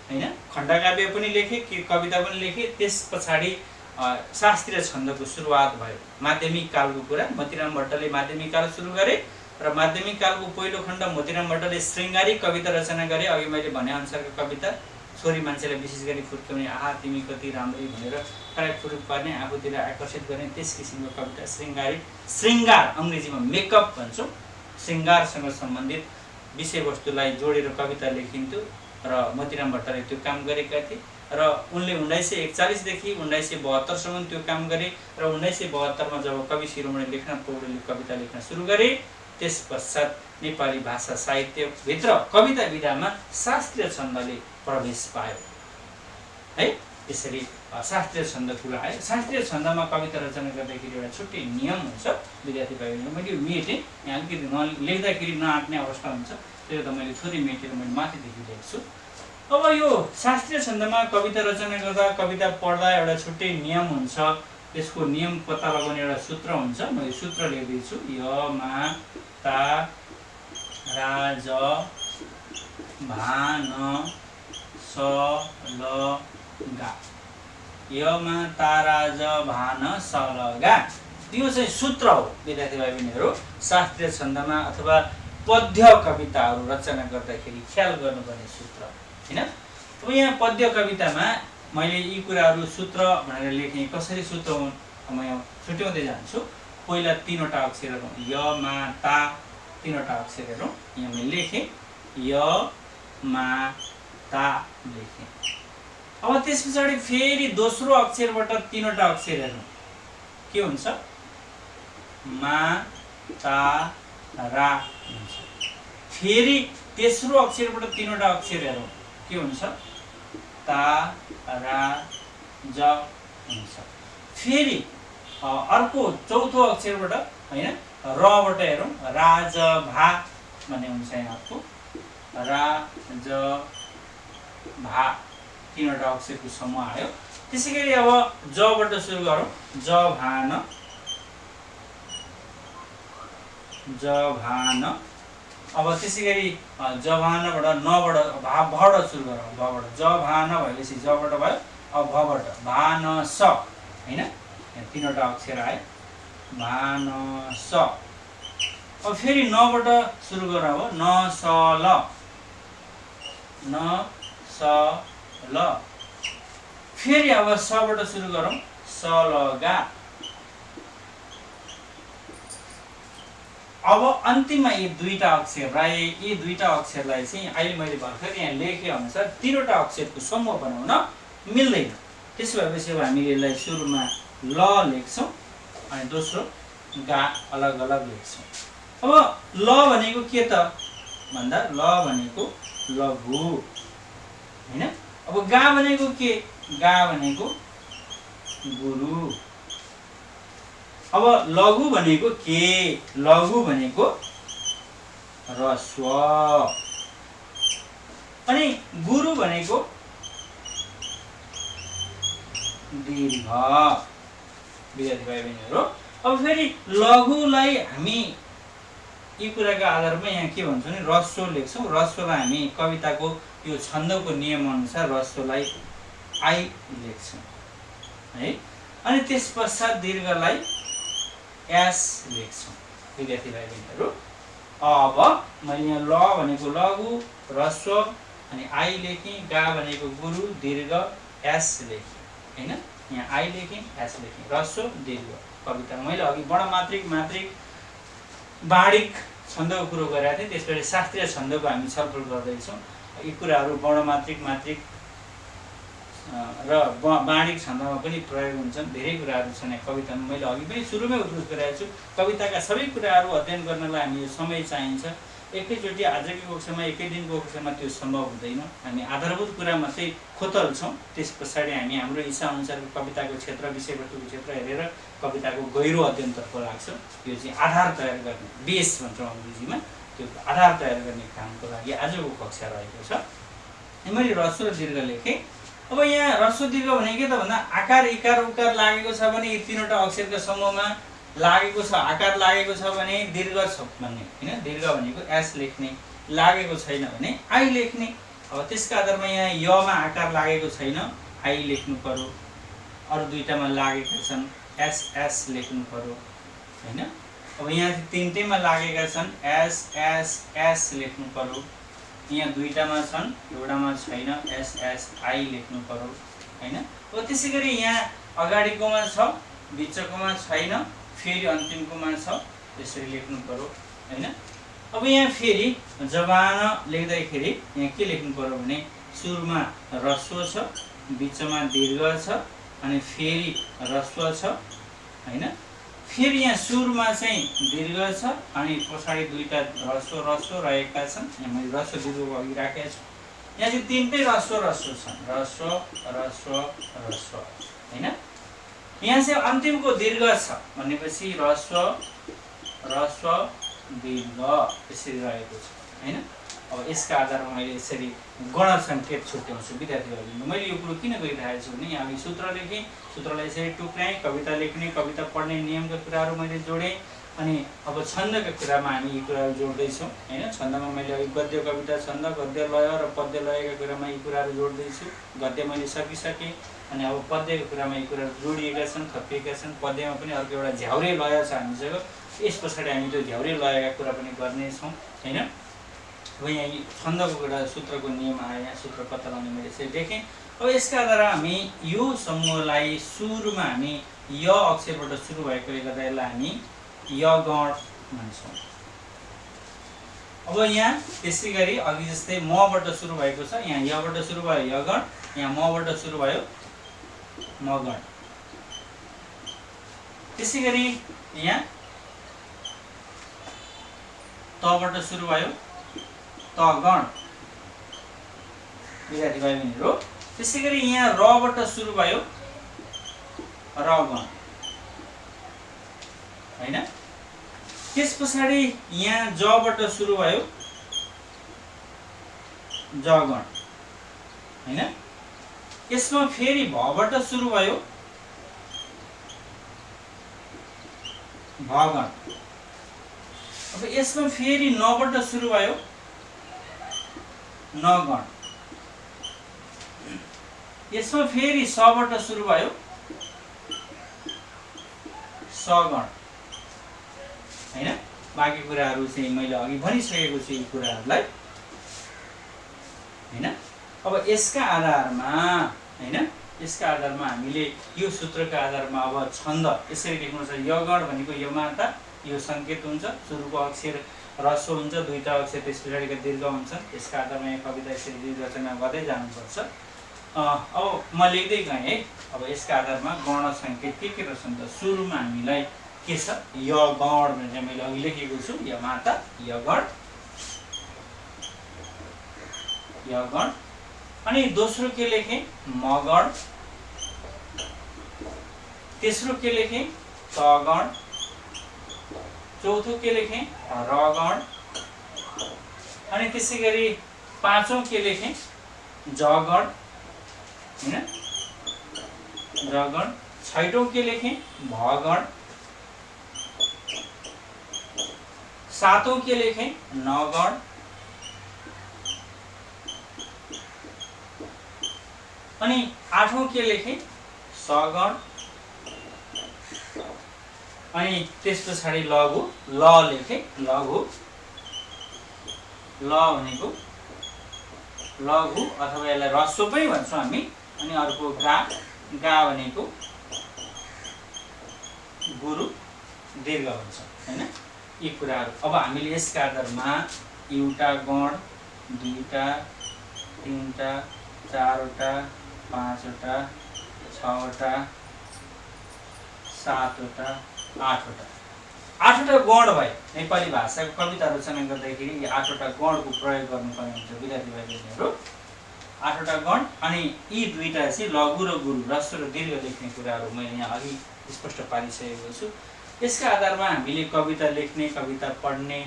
हैन, खण्डकाव्य पनि लेखे, कविता पनि लेखे। त्यस पछाडि शास्त्रीय छन्दको सुरुवात भयो। माध्यमिक कालको कुरा, मोतीराम भट्टले माध्यमिक काल सुरु गरे र माध्यमिक कालको पहिलो खण्ड मोतीराम भट्टले श्रृङ्गारिक कविता रचना गरे। अघि मैले भने अनुसारको कविता, छोरी मान्छेलाई विशेष गरी फुर्क्याउने, आहा तिमी कति राम्रै भनेर फुरुक पार्ने, आफूतिर आकर्षित गर्ने त्यस किसिमको कविता श्रृङ्गारिक, श्रृङ्गार अङ्ग्रेजीमा मेकअप भन्छौँ, श्रृङ्गारसँग सम्बन्धित विषयवस्तुलाई जोडेर कविता लेखिन्थ्यो र मोतीराम भट्टले त्यो काम गरेका थिए। र उनले 1941 देखि 1972 सम्म त्यो काम गरे र 1972 मा जब कवि शिरोमणि लेखनाथ पौडेलले कविता लेख्न सुरु गरे, त्यस पश्चात नेपाली भाषा साहित्य भित्र कविता विधामा शास्त्रीय छन्दले प्रवेश पायो है। यसरी शास्त्रीय छन्दको कुरा आयो। शास्त्रीय छन्दमा कविता रचना गर्दाखेरि एउटा छुट्टै नियम हुन्छ विद्यार्थी भाइहरु। मैले मेटेँ, यहाँ अलिकति लेख्दाखेरि नआट्ने अवस्था हुन्छ, त्यो त मैले थोरै मेटेर मैले माथिदेखि लेख्छु। अब यो शास्त्रीय छन्दमा कविता रचना गर्दा, कविता पढ्दा एउटा छुट्टै नियम हुन्छ। त्यसको नियम पत्ता लगाउने एउटा सूत्र हुन्छ। मैले सूत्र लेख्दैछु। य मा ता रा ज भा न स ल गा। य मा ता रा ज भा न स ल गा, यो चाहिँ सूत्र हो विद्यार्थी भाइ बहिनीहरू। शास्त्रीय छन्दमा अथवा पद्य कविताहरू रचना गर्दाखेरि ख्याल गर्नुपर्ने सूत्र हैन। अब यहाँ पद्य कवितामा मैले यी कुराहरू सूत्र भनेर लेखेँ। कसरी सूत्र हुन् म यहाँ छुट्याउँदै जान्छु। पहिला 3वटा अक्षरहरू य मा ता, 3वटा अक्षरहरू यहाँ मैले लेखेँ। य मा ता लेखेँ। अब त्यस पछाडि फेरि दोस्रो अक्षरबाट 3वटा अक्षरहरू के हुन्छ? मा ता रा हुन्छ। फेरि तेस्रो अक्षरबाट 3वटा अक्षरहरू के हुन्छ? ता रा ज हुन्छ। फेरि अर्को चौथो अक्षरबाट हैन रबाट हेरौँ, रा ज भा भन्ने हुन्छ यहाँको। रा ज भा 3वटा अक्षरको समूह आयो। त्यसैगरी अब जबाट सुरु गरौँ। ज भा न, ज भा न। अब त्यसैगरी जभानबाट नबाट भबाट सुरु गरौँ। भबाट ज भा न भएपछि जबाट भयो। अब भबाट भा न स हैन, यहाँ 3वटा अक्षर आयो। भा न स। अब फेरि नबाट सुरु गरौँ। न स ल, न स ल। फेरि अब सबाट सुरु गरौँ। स ल गा। अब अन्तिममा यी 2टा अक्षरलाई, यी 2टा अक्षरलाई चाहिँ अहिले मैले भर्खर यहाँ लेखे अनुसार 3वटा अक्षरको समूह बनाउन मिल्दैन। त्यसो भएपछि अब हामीले यसलाई सुरुमा ल लेख्छौँ अनि दोस्रो गा अलग अलग लेख्छौँ। अब ल भनेको के त भन्दा ल भनेको लघु हैन। अब गा भनेको के? गा भनेको गुरु। अब लघु भनेको के? लघु भनेको ह्रस्व। अनि गुरु भनेको दीर्घ। विद्यार्थी भाइ बहिनीहरू, अब फेरि लघुलाई हामी यी कुराका आधारमा यहाँ के भन्छौँ भने ह्रस्व लेख्छौँ। ह्रस्वलाई हामी कविताको यो छन्दको नियम अनुसार ह्रस्वलाई आई लेख्छौँ है। अनि त्यस पश्चात दीर्घलाई एस लेख्छौँ। विद्यार्थी भाइ बहिनीहरू, अब मैले यहाँ ल भनेको लघु, ह्रस्व, अनि आई लेखेँ, गा भनेको गुरु, दीर्घ, एस लेखेँ हैन। यहाँ आई लेखेँ, एस लेखेँ, ह्रस्व, दीर्घ। कविता मैले अघि वर्णमात्रिक, मात्रिक, बाणिक छन्दको कुरो गरेका थिएँ। त्यसपछि शास्त्रीय छन्दको हामी छलफल गर्दैछौँ। यी कुराहरू वर्णमात्रिक, मात्रिक र बाणिक छन्दमा पनि प्रयोग हुन्छन्। धेरै कुराहरू छन् यहाँ कवितामा। मैले अघि पनि सुरुमै उल्लेख गरेको छु, कविताका सबै कुराहरू अध्ययन गर्नलाई हामी समय चाहिन्छ। एकैचोटि आजको कक्षामा, एकै दिनको कक्षामा त्यो सम्भव हुँदैन। हामी आधारभूत कुरा मात्रै खोतल्छौँ, त्यस पछाडि हामी हाम्रो इच्छाअनुसारको कविताको क्षेत्र, विषयवस्तुको क्षेत्र हेरेर कविताको गहिरो अध्ययनतर्फ लाग्छौँ। यो चाहिँ आधार तयार गर्ने, बेस भन्छौँ अङ्ग्रेजीमा, त्यो आधार तयार गर्ने कामको लागि आजको कक्षा रहेको छ। मैले ह्रस्व र दीर्घ लेखेँ। अब यहाँ ह्रस्व दीर्घ भने के त भन्दा आकार, इकार, उकार लागेको छ भने यी तीनवटा अक्षरका समूहमा लागेको छ, आकार लागेको छ भने दीर्घ छ भन्ने हैन। दीर्घ भनेको एस लेख्ने, लागेको छैन भने आई लेख्ने। अब त्यसका आधारमा यहाँ यमा आकार लागेको छैन, आई लेख्नु पर्यो। अरु दुईटामा लागेका छन्, एस एस लेख्नु पर्यो हैन। अब यहाँ तीनटैमा लागेका छन्, एस एस एस लेख्नु पर्यो। यहाँ दुईटामा छन्, एउटामा छैन, एस एस आई लेख्नु पर्यो हैन। अब त्यसैगरी यहाँ अगाडिकोमा छ, बिचकोमा छैन, फेरि अन्तिमकोमा छ, त्यसरी लेख्नु पर्यो हैन। अब यहाँ फेरि जबान लेख्दाखेरि यहाँ के लेख्नु पर्यो भने सुरुमा ह्रस्व छ, बिचमा दीर्घ छ, अनि फेरि ह्रस्व छ हैन। फेरि यहाँ सुरुमा चाहिँ दीर्घ छ, अनि पछाडि दुईटा ह्रस्व ह्रस्व रहेका छन्। यहाँ मैले ह्रस्व दीर्घको अघि राखेको छु। यहाँ चाहिँ तीनटै ह्रस्व ह्रस्व छन्, ह्रस्व ह्रस्व ह्रस्व हैन। यहाँ चाहिँ अन्तिमको दीर्घ छ भनेपछि ह्रस्व ह्रस्व दीर्घ यसरी रहेको छ हैन। अब यसका आधारमा मैले यसरी गण सङ्केत छुट्याउँछु। विद्यार्थीहरू, मैले यो कुरो किन गरिरहेको छु भने यहाँ अघि सूत्र लेखेँ, सूत्रलाई यसरी टुक्राएँ, कविता लेख्ने, कविता पढ्ने नियमका कुराहरू मैले जोडेँ। अनि अब छन्दका कुरामा हामी यी कुराहरू जोड्दैछौँ हैन। छन्दमा मैले अघि गद्य कविता छन्द, गद्य लय र पद्य लयका कुरामा यी कुराहरू जोड्दैछु। गद्य मैले सकिसकेँ, अनि अब पद्यको कुरामा यी कुराहरू जोडिएका छन्, थपिएका छन्। पद्यमा पनि अर्को एउटा झ्याउरे लय छ हामीसँग, यस पछाडि हामी त्यो झ्याउरे लयका कुरा पनि गर्नेछौँ हैन। अब यहाँ छन्दको एउटा सूत्रको नियम आयो, यहाँ सूत्र पत्ता लगाउने मैले यसरी लेखेँ। अब यसका आधारमा हामी यो समूहलाई सुरुमा हामी य अक्षरबाट सुरु भएकोले गर्दा यसलाई हामी य गण भन्छौँ। अब यहाँ त्यसै गरी अघि जस्तै मबाट सुरु भएको छ, यहाँ यबाट सुरु भयो य गण, यहाँ मबाट सुरु भयो म गण। त्यसै गरी यहाँ तबाट सुरु भयो त गण। विद्यार्थी भाइ बहिनीहरू, त्यसै गरी यहाँ रबाट सुरु भयो र गण हैन। त्यस पछाडि यहाँ जबाट सुरु भयो ज गण हैन। यसमा फेरि भबाट सुरु भयो भ गण। अब यसमा फेरि नबाट सुरु भयो न गण। यसमा फेरि सबाट सुरु भयो स गण हैन। बाँकी कुराहरू चाहिँ मैले अघि भनिसकेको छु यी कुराहरूलाई हैन। अब यसका आधारमा हैन, यसका आधारमा हामीले यो सूत्रका आधारमा अब छन्द यसरी लेख्नु छ। य गण भनेको यो माता, यो सङ्केत हुन्छ, सुरुको अक्षर ह्रस्व हुन्छ, दुईटा अक्षर त्यस पछाडिका दीर्घ हुन्छन्। त्यसका आधारमा यहाँ कविता यसरी दीर्घ रचना गर्दै जानुपर्छ। अब म लेख्दै गएँ है। अब यसका आधारमा गण सङ्केत के रहेछन् त? सुरुमा हामीलाई के छ? य गण भनेर मैले अघि लेखेको छु, य माता, य गण, य गण। अनि दोस्रो के लेखेँ? म गण। तेस्रो के लेखेँ? त गण। चौथो के लेखेँ? र गण। अनि त्यसै गरी पाँचौं के लेखेँ? ज गण हैन, ज गण। छैटौं के लेखेँ? भ गण। सातौं के लेखेँ नगण, अनि आठौं के लेखेँ सगण, अनि त्यस पछाडि लघु ल लेखेँ लघु, ल भनेको लघु अथवा यसलाई ह्रस्व पनि भन्छौँ हामी, अनि अर्को गा, गा भनेको गुरु दीर्घ हुन्छ हैन। यी कुराहरू अब हामीले यसका आधारमा एउटा गण, दुईटा, तीनटा, चारवटा, पाँचवटा, छवटा, सातवटा, आठवटा गण भए नेपाली भाषाको कविता रचना गर्दाखेरि यी आठवटा गणको प्रयोग गर्नुपर्ने हुन्छ विद्यार्थी भाइ बहिनीहरू। आठवटा गण, अनि यी दुईटा चाहिँ लघु र गुरु, ह्रस्व र दीर्घ लेख्ने कुराहरू मैले यहाँ अघि स्पष्ट पारिसकेको छु। यसका आधारमा हामीले कविता लेख्ने, कविता पढ्ने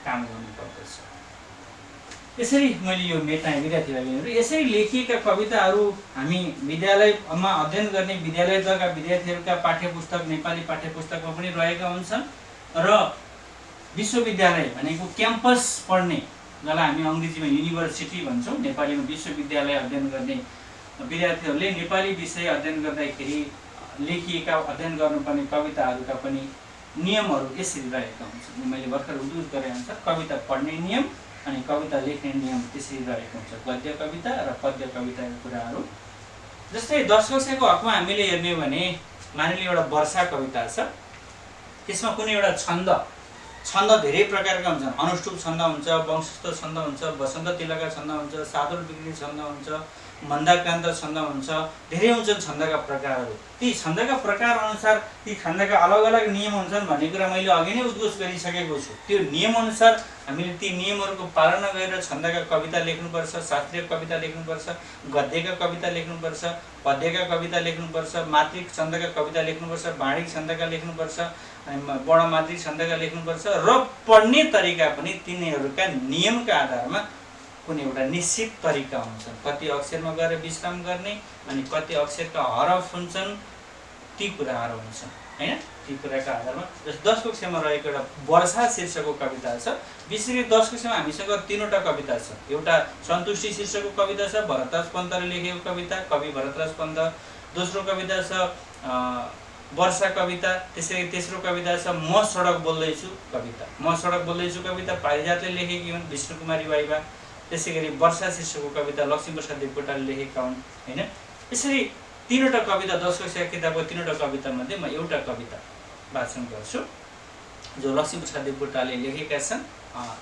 काम गर्नुपर्दछ। यसरी मैले यो मेटाएँ विद्यार्थी भाइ बहिनीहरू। यसरी लेखिएका कविताहरू हामी विद्यालयमा अध्ययन गर्ने विद्यालयका विद्यार्थीहरूका पाठ्यपुस्तक, नेपाली पाठ्यपुस्तकमा पनि रहेका हुन्छन् र विश्वविद्यालय भनेको क्याम्पस पढ्ने, जसलाई हामी अङ्ग्रेजीमा युनिभर्सिटी भन्छौँ, नेपालीमा विश्वविद्यालय अध्ययन गर्ने विद्यार्थीहरूले नेपाली विषय अध्ययन गर्दाखेरि लेखिएका अध्ययन गर्नुपर्ने कविताहरूका पनि नियमहरू यसरी रहेका हुन्छन्। मैले भर्खर उल्लेख गरेअनुसार कविता पढ्ने नियम अनि कविता लेख्ने नियम त्यसरी रहेको हुन्छ। गद्य कविता र पद्य कविताका कुराहरू जस्तै 10 कक्षाको हकमा हामीले हेर्ने हो भने मानिलिए एउटा वर्षा कविता छ, त्यसमा कुनै एउटा छन्द धेरै प्रकारका हुन्छन्। अनुष्टुप छन्द हुन्छ, वंशस्थ छन्द हुन्छ, वसन्त तिलका छन्द हुन्छ, सादुल बिक्री छन्द हुन्छ, मन्दाक्रान्त छन्द हुन्छ, धेरै हुन्छन् छन्दका प्रकारहरू। ती छन्दका प्रकार अनुसार ती छन्दका अलग अलग नियम हुन्छन् भन्ने कुरा मैले अघि नै उद्घोष गरिसकेको छु। त्यो नियम अनुसार हामीले ती नियमहरूको पालना गरेर छन्दका कविता लेख्नुपर्छ, शास्त्रीय कविता लेख्नुपर्छ, गद्यका कविता लेख्नुपर्छ, पद्यका कविता लेख्नुपर्छ, मात्रिक छन्दका कविता लेख्नुपर्छ, बाणिक छन्दका लेख्नुपर्छ, वर्णमात्रिक छन्दका लेख्नुपर्छ र पढ्ने तरिका पनि तिनीहरूका नियमका आधारमा कुनै एउटा निश्चित तरिका हुन्छन्। कति अक्षरमा गएर विश्राम गर्ने अनि कति अक्षरका हरफ हुन्छन्, ती कुराहरू हुन्छन् हैन। ती कुराका आधारमा 10 कक्षामा रहेको एउटा वर्षा शीर्षकको कविता छ। विशेष गरी 10 कक्षामा हामीसँग 3वटा कविता छ। एउटा सन्तुष्टि शीर्षकको कविता छ, भरतराज पन्तले लेखेको कविता, कवि भरतराज पन्त। दोस्रो कविता छ वर्षा कविता। त्यसै तेस्रो कविता छ म सडक बोल्दैछु कविता। म सडक बोल्दैछु कविता पारिजातले लेखेकी हुन्, विष्णुकुमारी वाइबा। त्यसै गरी वर्षा शीर्षकको कविता लक्ष्मीप्रसाद देवकोटाले लेखेका हुन् हैन। यसरी 3वटा कविता 10 कक्षाको किताबको 3वटा कविता मध्ये म एउटा कविता वाचन गर्छु जो लक्ष्मीप्रसाद देवकोटाले लेखेका छन्।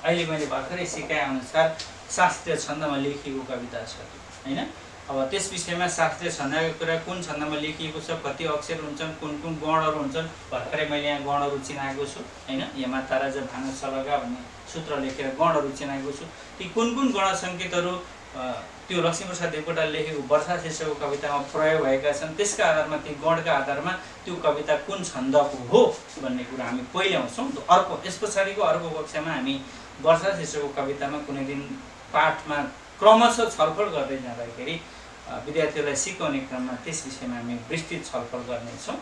अहिले मैले भर्खरै सिकाए अनुसार शास्त्रीय छन्दमा लेखिएको कविता छ हैन। अब त्यस विषयमा शास्त्रीय छन्दका कुरा कुन छन्दमा लेखिएको छ, कति अक्षर हुन्छन्, कुन कुन गणहरू हुन्छन्, भर्खरै मैले यहाँ गणहरू चिनाएको छु हैन। यमा ताराज भाङ सलगा भन्ने सूत्र लेखेर गणहरू चिनाएको छु। ती कुन कुन गण सङ्केतहरू त्यो लक्ष्मीप्रसाद देवकोटाले लेखेको वर्षा शीर्षकको कवितामा प्रयोग भएका छन्, त्यसका आधारमा ती गणका आधारमा त्यो कविता कुन छन्दको हो भन्ने कुरा हामी पहिले आउँछौँ। अर्को यस पछाडिको अर्को कक्षामा हामी वर्षा शीर्षकको कवितामा कुनै दिन पाठमा क्रमशः छलफल गर्दै जाँदाखेरि विद्यार्थीहरूलाई सिकाउने क्रममा त्यस विषयमा हामी विस्तृत छलफल गर्नेछौँ।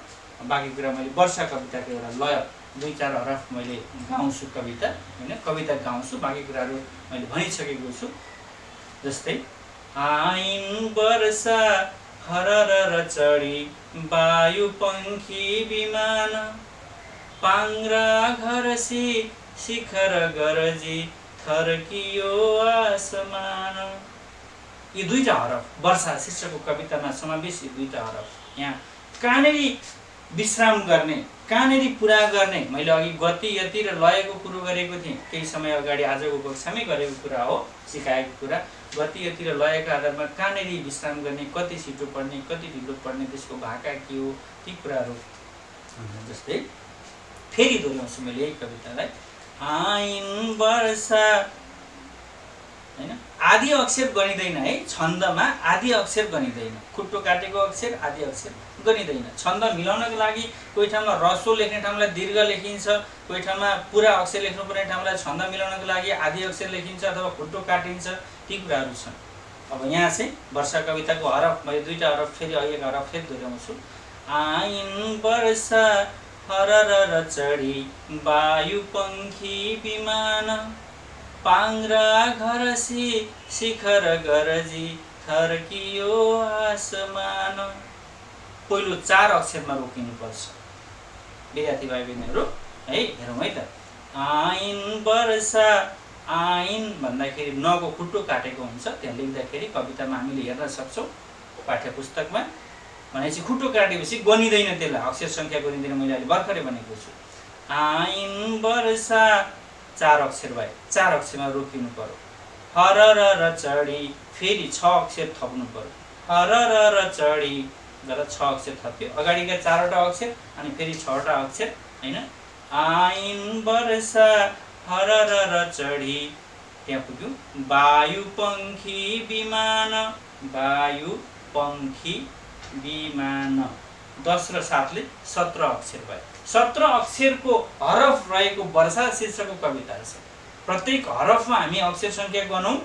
बाँकी कुरा मैले वर्षा कविताको एउटा लय 2-4 हरफ मैले गाउँछु कविता हैन, कविता गाउँछु, बाँकी कुराहरू मैले भनिसकेको छु। जस्तै आइन् वर्षा हरर चढी वायु पंखी विमान, पाङ्रा घरसी शिखर गरजी थर्कियो आसमान। यी 2टा हरफ वर्षा शीर्षकको कवितामा समावेश यी 2टा हरफ यहाँ कहाँनेरि विश्राम गर्ने, कहाँनेरि पुरा गर्ने, मैले अघि गति यति र लयको कुरो गरेको थिएँ केही समय अगाडि, आजको कक्षामै गरेको कुरा हो, सिकाएको कुरा। गति यति र लयका आधारमा कहाँनेरि विश्राम गर्ने, कति छिटो पढ्ने, कति ढिलो पढ्ने, त्यसको भाका के हो, ती कुराहरू। जस्तै फेरि दोहोऱ्याउँछु मैले यही कवितालाई। आइन् वर्षा हैन, आदि अक्षर गनिँदैन है छन्दमा, आदि अक्षर गनिँदैन, खुट्टो काटेको अक्षर आदि अक्षर गनिँदैन। छन्द मिलाउनको लागि कोही ठाउँमा ह्रस्व लेख्ने ठाउँलाई दीर्घ लेखिन्छ, कोही ठाउँमा पुरा अक्षर लेख्नुपर्ने ठाउँलाई छन्द मिलाउनको लागि आदि अक्षर लेखिन्छ अथवा खुट्टो काटिन्छ, ती कुराहरू छन्। अब यहाँ चाहिँ वर्षा कविताको हरफ मैले 2टा हरफ फेरि एक हरफ फेरि दोहोऱ्याउँछु। आइन् वर्षा हरर चढी वायु पंखी विमान पाङ्रा घरसी शिखर गरजी थर्कियो आसमान। पहिलो 4 अक्षरमा रोकिनुपर्छ विद्यार्थी भाइ बहिनीहरू है। हेरौँ है त। आइन वर्षा, आइन भन्दाखेरि नको खुट्टो काटेको हुन्छ, त्यहाँ लेख्दाखेरि कवितामा हामीले हेर्न सक्छौँ पाठ्य पुस्तकमा। भनेपछि खुट्टो काटेपछि गनिँदैन, त्यसलाई अक्षर सङ्ख्या गनिँदैन, मैले अहिले भर्खरै भनेको छु। आइन वर्षा 4 अक्षर भयो, 4 अक्षरमा रोकिनु पर्यो। हरर चढी, फेरि 6 अक्षर थप्नु पर्यो। हरर चढी जरा 6 अक्षर थप्यो, अगाडिका 4वटा अक्षर अनि फेरि 6वटा अक्षर हैन। आइन वर्षा हरर चढी, त्यहाँ पुग्यो। वायु पंखी विमान, वायु पंखी विमान 10 र 7 ले 17 अक्षर भयो। 17 अक्षरको हरफ रहेको वर्षा शीर्षकको कविता छ। प्रत्येक हरफमा हामी अक्षर सङ्ख्या गनौँ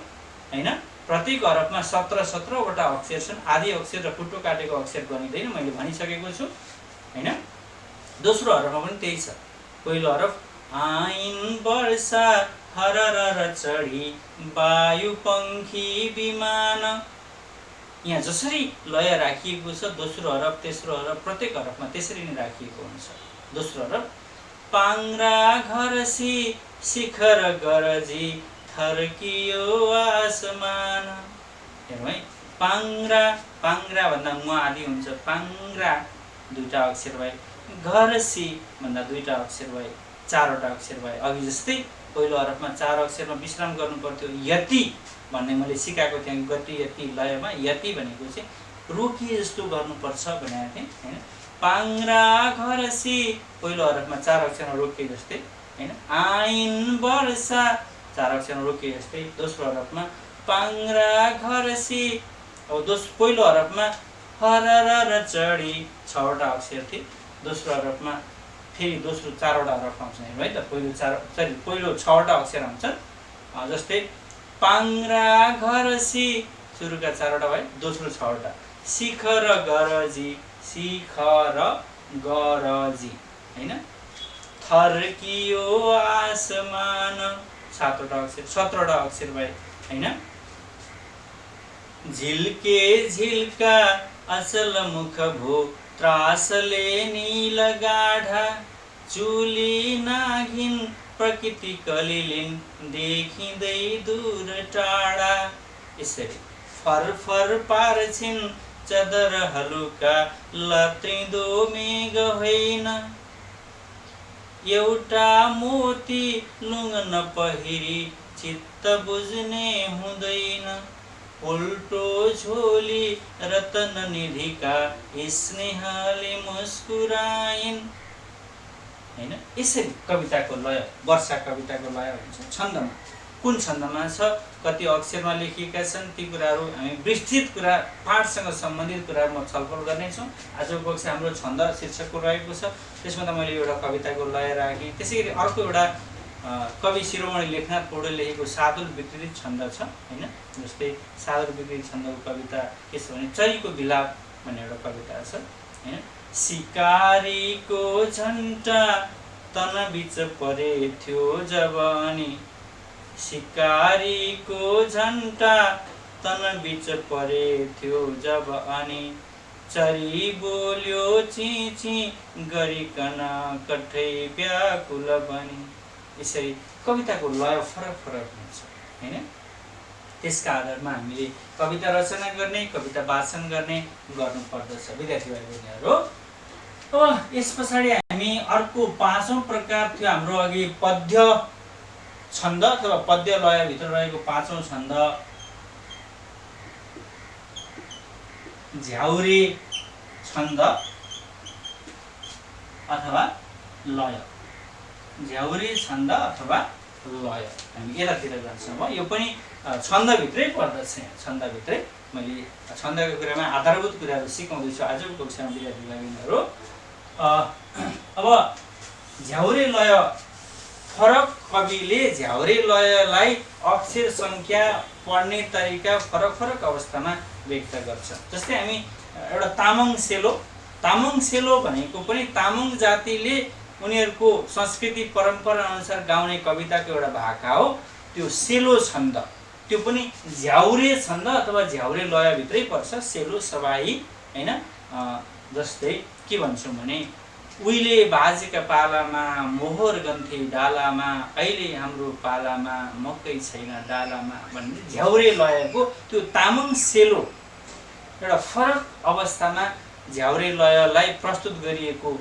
हैन। प्रत्येक हरफमा 17 वटा अक्षर छन्। आधी अक्षर र खुट्टो काटेको अक्षर गनिँदैन, मैले भनिसकेको छु हैन। दोस्रो हरफमा पनि त्यही छ। पहिलो हरफ आइन वर्षा हरर चढी वायु पंखी विमान। यहाँ जसरी लय राखिएको छ दोस्रो हरफ तेस्रो हरफ प्रत्येक हरफमा त्यसरी नै राखिएको हुन्छ। दोस्रो हरफ पाङ्रा घरसी शिखर गरजी थर्कियो आसमान। हेरौँ है। पाङ्रा, पाङ्रा भन्दा म आदि हुन्छ, पाङ्रा 2टा अक्षर भयो। घरसी भन्दा 2टा अक्षर भयो, 4वटा अक्षर भयो। अघि जस्तै पहिलो हरफमा 4 अक्षरमा विश्राम गर्नु पर्थ्यो। यति भन्ने मैले सिकाएको थिएँ गति यति लयमा। यति भनेको चाहिँ रोकिए जस्तो गर्नुपर्छ भनेको थिएँ हैन। पाङ्रा घरसी पहिलो हरफमा 4 अक्षरमा रोकिए जस्तै हैन। आइन वर्षा 4 अक्षरमा रोकिए जस्तै। दोस्रो हरफमा पाङ्रा घरसी, अब पहिलो हरफमा हरर चढी 6वटा अक्षर थिए। दोस्रो हरफमा फेरि दोस्रो 4वटा हरफ आउँछ है त। पहिलो 6वटा अक्षर आउँछन्। जस्तै पाङ्रा घरसी सुरुका 4वटा भयो, दोस्रो 6वटा। शिखर गरजी, शिखर गरजी हैन। थर्कियो आसमान 7वटा अक्षर, 17वटा अक्षर भयो हैन। झिल्के झिल्का अचल मुख भो त्रासले नील गाढा चुली नागिन प्रकृति कलिलिन देखिँदै दूर टाढा। यसरी फरफर पार्छिन् चदर हलुका लत्रिँदो मेघ होइन। एउटा मोती लुङ नपहिरी चित्त बुझ्ने हुँदैन। उल्टो झोली रतन निधिका स्नेहले मुस्कुराइन् हैन। यसरी कविताको लय, वर्षा कविताको लय हुन्छ। छन्दमा कुन छन्दमा छ, कति अक्षरमा लेखिएका छन्, ती कुराहरू हामी विस्तृत कुरा पाठसँग सम्बन्धित कुराहरू म छलफल गर्नेछु। आजको कक्षा हाम्रो छन्द शीर्षकको रहेको छ। त्यसमा त मैले एउटा कविताको लय राखेँ। त्यसैगरी अर्को एउटा कवि शिरोमणि लेखनाथ पौडेल लेखेको सादुल विकृत छन्द छ हैन। जस्तै सादुल विकृत छन्दको कविता के छ भने चरीको विलाप भन्ने एउटा कविता छ हैन। सिकारीको झन्टा तन बीच परे थियो जब अनि, सिकारीको झन्टा तन बीच परे थियो जब अनि, चरी बोल्यो चिची गरिकन कठै व्याकुल बनी। यसरी कविताको लय फरक फरक हुन्छ हैन। त्यसका आधारमा हामीले कविता रचना गर्ने, कविता वाचन गर्ने गर्नुपर्दछ विद्यार्थी भाइ बहिनीहरू। अब यस पछाडि हामी अर्को 5औं प्रकार थियो हाम्रो अघि पद्य छन्द अथवा पद्य लयभित्र रहेको 5औं छन्द झ्याउरे छन्द अथवा लय। झ्याउरे छन्द अथवा लय हामी यतातिर जान्छौँ। यो पनि छन्दभित्रै पर्दछ। छन्दभित्रै मैले छन्दको कुरामा आधारभूत कुराहरू सिकाउँदैछु आजको कक्षामा विद्यार्थी भाइबहिनीहरू। अब झ्याउरे लय फरक कविले झ्याउरे लयलाई अक्षर सङ्ख्या पढ्ने तरिका फरक फरक अवस्थामा व्यक्त गर्छ। जस्तै हामी एउटा तामाङ सेलो तामाङ सेलो भनेको पनि तामाङ जातिले उनीहरूको संस्कृति परम्परा अनुसार गाउने कविताको एउटा भाका हो। त्यो सेलो छन्द, त्यो पनि झ्याउरे छन्द अथवा झ्याउरे लयभित्रै पर्छ, सेलो सवाई हैन। जस्तै के भन्छौँ भने उहिले बाजेका पालामा मोहर गन्थे डालामा, अहिले हाम्रो पालामा मकै छैन डालामा भन्ने झ्याउरे लयको त्यो तामाङ सेलो एउटा फरक अवस्थामा झ्याउरे लयलाई प्रस्तुत गरिएको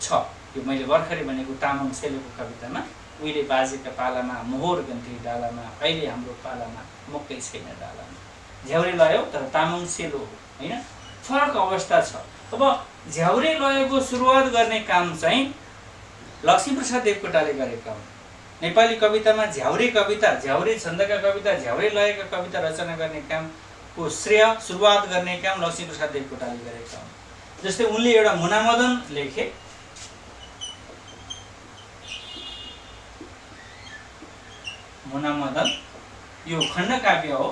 छ। यो मैले भर्खरै भनेको तामाङ सेलोको कवितामा उहिले बाजेका पालामा मोहर गन्थे डालामा, अहिले हाम्रो पालामा मकै छैन डालामा, झ्याउरे लय हो तर तामाङ सेलो हो हैन, फरक अवस्था छ। अब झ्याउरे लयको सुरुवात गर्ने काम चाहिँ लक्ष्मीप्रसाद देवकोटाले गरेका हुन्। नेपाली कवितामा झ्याउरे कविता, झ्याउरे छन्दका कविता, झ्याउरे लयका कविता रचना गर्ने कामको श्रेय सुरुवात गर्ने काम लक्ष्मीप्रसाद देवकोटाले गरेका हुन्। जस्तै उनले एउटा मुनामदन लेखे, मुनामदन यो खण्डकाव्य हो।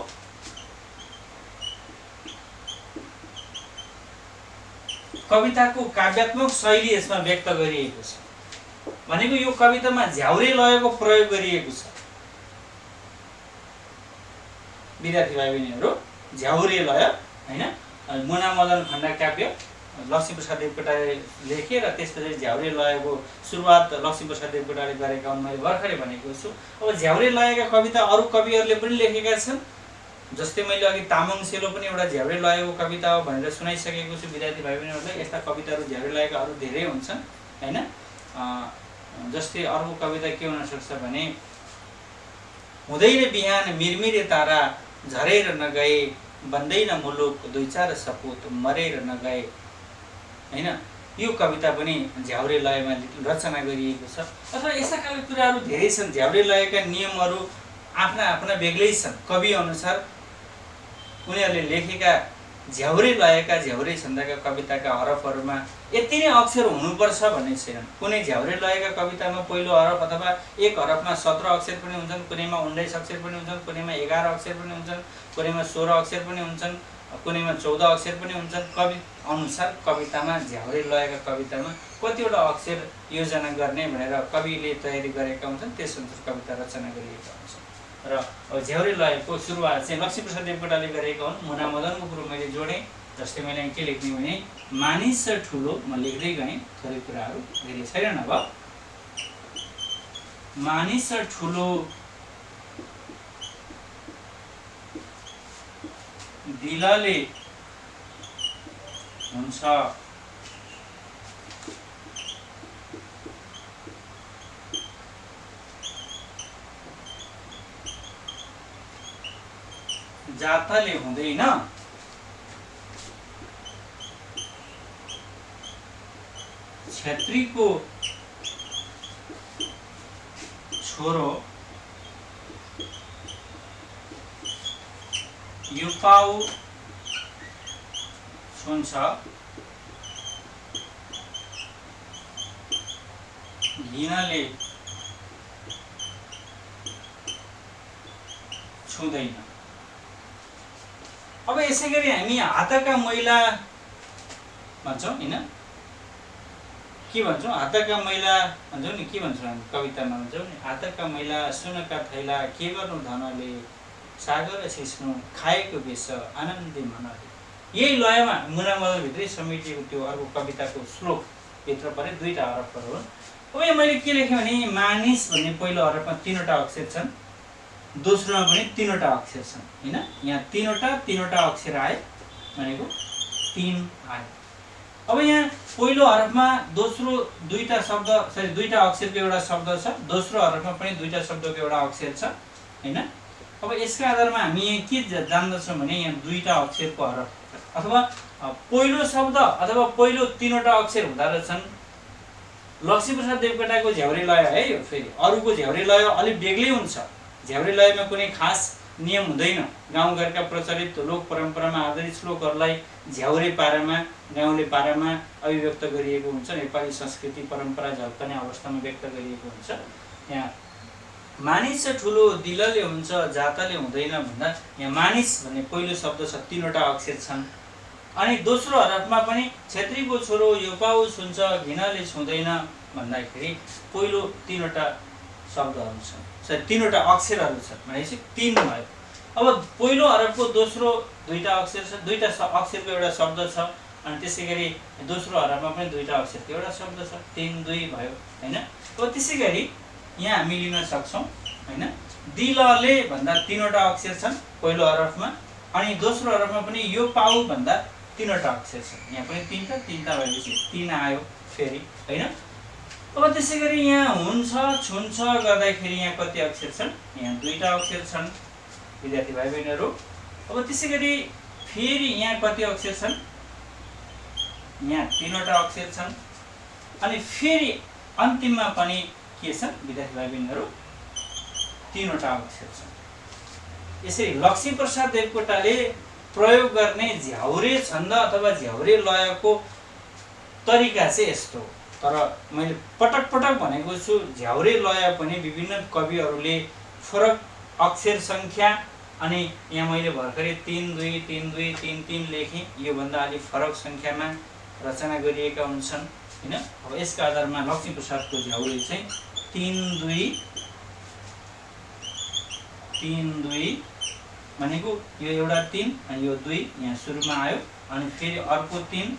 कविताको काव्यात्मक शैली यसमा व्यक्त गरिएको छ भनेको यो कवितामा झ्याउरे लयको प्रयोग गरिएको छ। विद्यार्थी भाइ बहिनीहरू, झ्याउरे लय हैन, मुनामदन खण्डकाव्य लक्ष्मीप्रसाद देवकोटाले लेखे र त्यसपछि झ्याउरे लयको सुरुवात लक्ष्मीप्रसाद देवकोटाले गरेका हुन्, मैले भर्खरै भनेको छु। अब झ्याउरे लयका कविता अरू कविहरूले पनि लेखेका छन्। जस्तै मैले अघि तामाङ सेलो पनि एउटा झ्याउरे लयको कविता हो भनेर सुनाइसकेको छु विद्यार्थी भाइ बहिनीहरूलाई। यस्ता कविताहरू झ्याउरे लयका अरू धेरै हुन्छन् हैन। जस्तै अर्को कविता के हुन सक्छ भने हुँदैन बिहान मिरमिरे तारा, झरेर नगए बन्दैन मुलुक, दुई चार सपुत मरेर नगए हैन। यो कविता पनि झ्याउरे लयमा रचना गरिएको छ। अथवा यस्ता कुराहरू धेरै छन्। झ्याउरे लयका नियमहरू आफ्ना आफ्ना बेग्लै छन्। कवि अनुसार उनीहरूले लेखेका झ्याउरे लयका झ्याउरे छन्दका कविताका हरफहरूमा यति नै अक्षर हुनुपर्छ भन्ने छैन। कुनै झ्याउरे लयका कवितामा पहिलो हरफ अथवा एक हरफमा 17 अक्षर पनि हुन्छन्, कुनैमा 19 अक्षर पनि हुन्छन्, कुनैमा 11 अक्षर पनि हुन्छन्, कुनैमा 16 अक्षर पनि हुन्छन्, कुनैमा 14 अक्षर पनि हुन्छन्। कवि अनुसार कवितामा झ्याउरे लयका कवितामा कतिवटा अक्षर योजना गर्ने भनेर कविले तयारी गरेका हुन्छन्, त्यसअनुसार कविता रचना गरिएका हुन्छन्। र झ्याउरे लयको सुरुवात चाहिँ लक्ष्मीप्रसाद देवकोटाले गरेका हुन्। मुनामदनको कुरो मैले जोडेँ। जस्तै मैले के लेख्ने भने मानिस ठुलो, म लेख्दै गएँ थोरै कुराहरू, धेरै छैन। अब मानिस ठुलो दिलले हुन्छ, जातले हुँदैन, छेत्रीको छोरो यो पाउ छुन्छ, घिनले छुँदैन। अब यसै गरी हामी हातका मैला भन्छौँ हैन, के भन्छौँ? हातका मैला भन्छौँ नि, के भन्छौँ हामी कवितामा भन्छौँ नि, हातका मैला सुनका थैला के गर्नु धनले, सागर सिस्नु खाएको बेस आनन्दी मनले। यही लयमा मुनामदनभित्रै समेटिएको त्यो अर्को कविताको श्लोकभित्र परे दुईटा हरफहरू हुन्। अब यहाँ मैले के लेखेँ भने मानिस भन्ने पहिलो हरफमा 3वटा अक्षर छन्, दोस्रोमा पनि 3वटा अक्षर छन् हैन। यहाँ 3वटा अक्षर आए भनेको 3 आयो। अब यहाँ पहिलो हरफमा दोस्रो दुईटा शब्द, सरी दुईटा अक्षरको एउटा शब्द छ, दोस्रो हरफमा पनि दुईटा शब्दको एउटा अक्षर छ हैन। अब यसका आधारमा हामी यहाँ के जान्दछौँ भने यहाँ दुईटा अक्षरको हरफ अथवा पहिलो शब्द अथवा पहिलो 3वटा अक्षर हुँदा रहेछन्। लक्ष्मीप्रसाद देवकोटाको झ्याउरे लय है यो, फेरि अरूको झ्याउरे लय अलिक बेग्लै हुन्छ। झ्याउरे लयमा कुनै खास नियम हुँदैन। गाउँघरका प्रचलित लोक परम्परामा आधारित श्लोकहरूलाई झ्याउरे पारामा, गाउँले पारामा अभिव्यक्त गरिएको हुन्छ। नेपाली संस्कृति परम्परा झल्कने अवस्थामा व्यक्त गरिएको हुन्छ। यहाँ मानिस ठुलो दिलले हुन्छ, जातले हुँदैन भन्दा यहाँ मानिस भन्ने पहिलो शब्द छ, 3वटा अक्षर छन् अनि दोस्रो हरफमा पनि छेत्रीको छोरो यो पाउ छुन्छ घिनले छुँदैन भन्दाखेरि पहिलो 3वटा शब्दहरू छन्, 3वटा अक्षरहरू छन् भनेपछि 3 भयो। अब पहिलो हरफको दोस्रो 2टा अक्षर छ, 2टा अक्षरको एउटा शब्द छ, अनि त्यसैगरी दोस्रो हरफमा पनि 2टा अक्षरको एउटा शब्द छ, 3 2 भयो हैन। अब त्यसैगरी यहाँ हामी लिन सक्छौं हैन, दिलले भन्दा 3वटा अक्षर छन् पहिलो हरफमा, अनि दोस्रो हरफमा पनि यो पाउ भन्दा 3वटा अक्षर छन्, यहाँ पनि 3टा भएपछि 3 आयो फेरि हैन। अब त्यसैगरी यहाँ हुन्छ छुन्छ गर्दाखेरि यहाँ कति अक्षर छन्, यहाँ 2टा अक्षर छन् विद्यार्थी भाइ बहिनीहरू। अब त्यसैगरी फेरि यहाँ कति अक्षर छन्, यहाँ 3वटा अक्षर छन्, अनि फेरि अन्तिममा पनि के छन् विद्यार्थी भाइ बहिनीहरू, 3वटा अक्षर छन्। यसरी लक्ष्मीप्रसाद देवकोटाले प्रयोग गर्ने झ्याउरे छन्द अथवा झ्याउरे लयको तरिका चाहिँ यस्तो हो। तर मैले पटक पटक भनेको छु, झ्याउरे लय पनि विभिन्न कविहरूले फरक अक्षर संख्या, अनि यहाँ मैले भर्खरै 3 2 3 2 3 3 लेखेँ, योभन्दा अलि फरक संख्यामा रचना गरिएका हुन्छन् हैन। अब यसका आधारमा लक्ष्मीप्रसादको झ्याउरे चाहिँ 3 2 3 2 भनेको यो एउटा 3 अनि यो 2 यहाँ सुरुमा आयो, अनि फेरि अर्को 3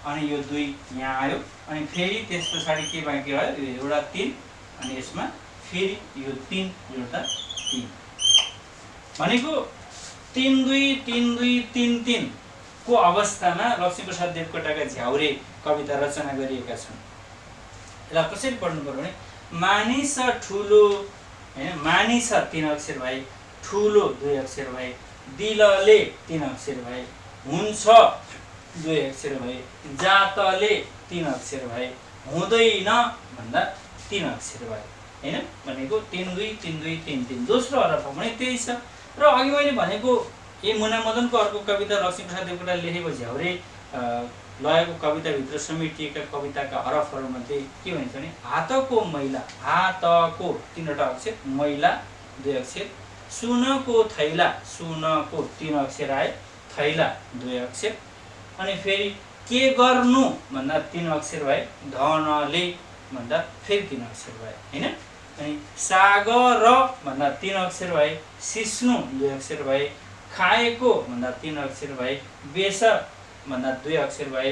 अनि यो 2 यहाँ आयो, अनि फेरि त्यस पछाडि के बाँकी रह्यो, यो एउटा 3 अनि यसमा फेरि यो 3 जोड्दा 3 भनेको 3 2 3 2 3 3 को अवस्थामा लक्ष्मीप्रसाद देवकोटाका झ्याउरे कविता रचना गरिएका छन्। यसलाई कसरी पढ्नु पर्यो भने, मानिस ठुलो हैन, मानिस 3 अक्षर भए, ठुलो 2 अक्षर भए, दिलले 3 अक्षर भए, हुन्छ 2 अक्षर भए, जातले 3 अक्षर भए, हुँदैन भन्दा 3 अक्षर भए हैन। भनेको 3 2 3 2 3 3 दोस्रो हरफ पनि त्यही छ। र अघि मैले भनेको मुना मदनको अर्को कविता लक्ष्मीप्रसाद देवकोटाले लेखेको झ्याउरे लयको कविताभित्र समेटिएका कविताका हरफहरूमध्ये के भन्छ भने, हातको मैला, हातको 3वटा अक्षर, मैला 2 अक्षर, सुनको थैला, सुनको 3 अक्षर आए, थैला 2 अक्षर, अनि फेरि के गर्नु भन्दा 3 अक्षर भए, धनले भन्दा फेरि 3 अक्षर भए हैन। अनि सागर भन्दा 3 अक्षर भए, सिस्नु 2 अक्षर भए, खाएको भन्दा 3 अक्षर भए, बेस भन्दा 2 अक्षर भए,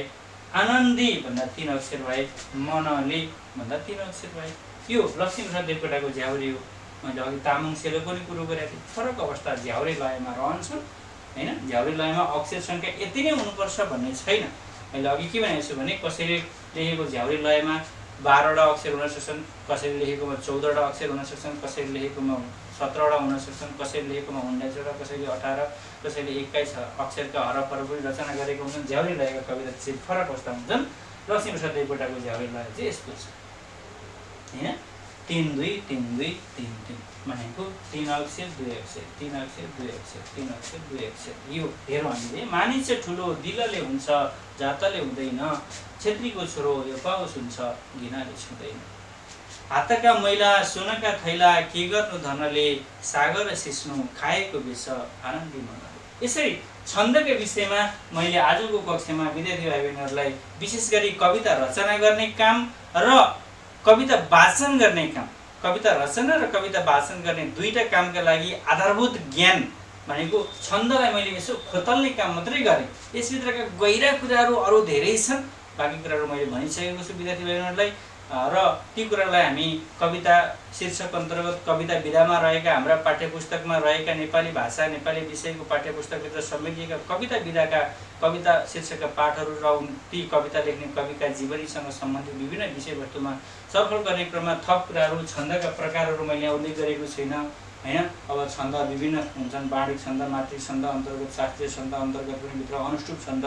आनन्दी भन्दा 3 अक्षर भए, मनले भन्दा 3 अक्षर भए। यो लक्ष्मीप्रसाद देवकोटाको झ्याउरे हो। मैले अघि तामाङ सेलोको पनि कुरो गरेको थिएँ, फरक अवस्था झ्याउरे लयमा रहन्छन् हैन। झ्याउरे लयमा अक्षर संख्या यति नै हुनुपर्छ भन्ने छैन। मैले अघि के भनेको छु भने, कसैले लेखेको झ्याउरे लयमा 12वटा अक्षर हुन सक्छन्, कसैले लेखेकोमा 14वटा अक्षर हुन सक्छन्, कसैले लेखेकोमा 17वटा हुन सक्छन्, कसैले लेखेकोमा 19वटा, कसैले 18, कसैले 21 अक्षरका हरफहरू पनि रचना गरेको हुन्छन्। झ्याउरे लयका कविता चाहिँ फरक अवस्था हुन्छन्। लक्ष्मीप्रसाद देवकोटाको झ्याउरे लय चाहिँ यस्तो छ हैन। 3 2 3 2 3 3 भनेको 3 अक्षर 2 अक्षर, 3 अक्षर 2 अक्षर, 3 अक्षर 2 अक्षर। यो हेरौँ हामीले, मानिस ठुलो दिलले हुन्छ जातले हुँदैन, छेत्रीको छोरो यो पाउस हुन्छ घिनाले छुँदैन, हातका मैला सोनका थैला के गर्नु धनले, सागर सिस्नु खाएको बेस आनन्दी मनले। यसरी छन्दका विषयमा मैले आजको कक्षामा विद्यार्थी भाइ बहिनीहरूलाई विशेष गरी कविता रचना गर्ने काम र कविता वाचन गर्ने काम, कविता रचना र कविता वाचन गर्ने दुईटा कामका लागि आधारभूत ज्ञान भनेको छन्दलाई मैले यसो खोतल्ने काम मात्रै गरेँ। यसभित्रका गहिरा कुराहरू अरू धेरै छन्, बाँकी कुराहरू मैले भनिसकेको छु विद्यार्थी भाइ बहिनीहरूलाई। र ती कुरालाई हामी कविता शीर्षक अन्तर्गत कविता विधामा रहेका हाम्रा पाठ्यपुस्तकमा रहेका नेपाली भाषा नेपाली विषयको पाठ्यपुस्तकभित्र समेटिएका कविता विधाका कविता शीर्षकका पाठहरू र ती कविता लेख्ने कविका जीवनीसँग सम्बन्धित विभिन्न विषयवस्तुमा छलफल गर्ने क्रममा थप कुराहरू, छन्दका प्रकारहरू मैले उल्लेख गरेको छैन हैन। अब छन्द विभिन्न हुन्छन्, बाणिक छन्द, मातृक छन्द अन्तर्गत, शास्त्रीय छन्द अन्तर्गत पनि भित्र अनुष्टुप छन्द,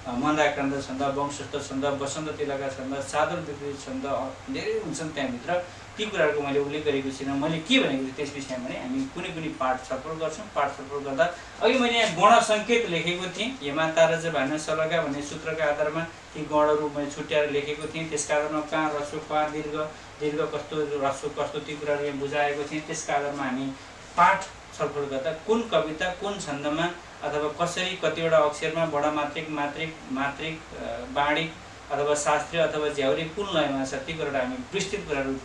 मन्दाक्रान्त छन्द, वंशस्थ छन्द, वसन्त तिलका छन्द, सादर विपरीत छन्द धेरै हुन्छन् त्यहाँभित्र। ती कुराहरूको मैले उल्लेख गरेको छैन। मैले के भनेको छु त्यस विषयमा भने हामी कुनै पनि पाठ छलफल गर्छौँ। पाठ छलफल गर्दा अघि मैले यहाँ गण सङ्केत लेखेको थिएँ, हेमा तारज भानु सलगा भन्ने सूत्रका आधारमा ती गणहरू मैले छुट्याएर लेखेको थिएँ। त्यसका आधारमा कहाँ ह्रस्व कहाँ दीर्घ, दीर्घ कस्तो ह्रस्व कस्तो ती कुराहरू यहाँ बुझाएको थिएँ। त्यसका आधारमा हामी पाठ छलफल गर्दा कुन कविता कुन छन्दमा अथवा कसरी कतिवटा अक्षरमा बडा मात्रिक मात्रिक मात्रिक बाणिक अथवा शास्त्रीय अथवा झ्याउरे कुन लयमा छ ती कुराहरू हामी विस्तृत कुराहरू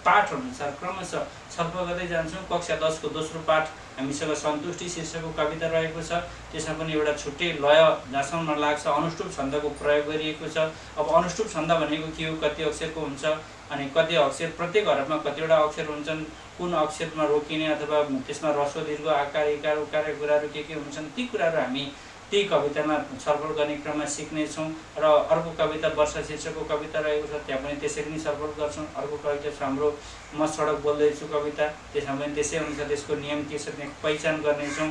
पाठहरू अनुसार क्रमशः छलफल गर्दै जान्छौँ। कक्षा 10 को दोस्रो पाठ हामीसँग सन्तुष्टि शीर्षकको कविता रहेको छ। त्यसमा पनि एउटा छुट्टै लय जहाँसम्म लाग्छ अनुष्टुप छन्दको प्रयोग गरिएको छ। अब अनुष्टुप छन्द भनेको के हो, कति अक्षरको हुन्छ अनि कति अक्षर, प्रत्येक हरफमा कतिवटा अक्षर हुन्छन्, कुन अक्षरमा रोकिने अथवा त्यसमा ह्रस्व दीर्घ आकार इकार उकार कुराहरू के हुन्छन्, ती कुराहरू हामी त्यही कवितामा छलफल गर्ने क्रममा सिक्नेछौँ। र अर्को कविता वर्षा शीर्षकको कविता रहेको छ, त्यहाँ पनि त्यसरी नै छलफल गर्छौँ। अर्को कविता छ हाम्रो म सडक बोल्दैछु कविता, त्यसमा पनि त्यसै अनुसार त्यसको नियम के छ त्यहाँ पहिचान गर्नेछौँ।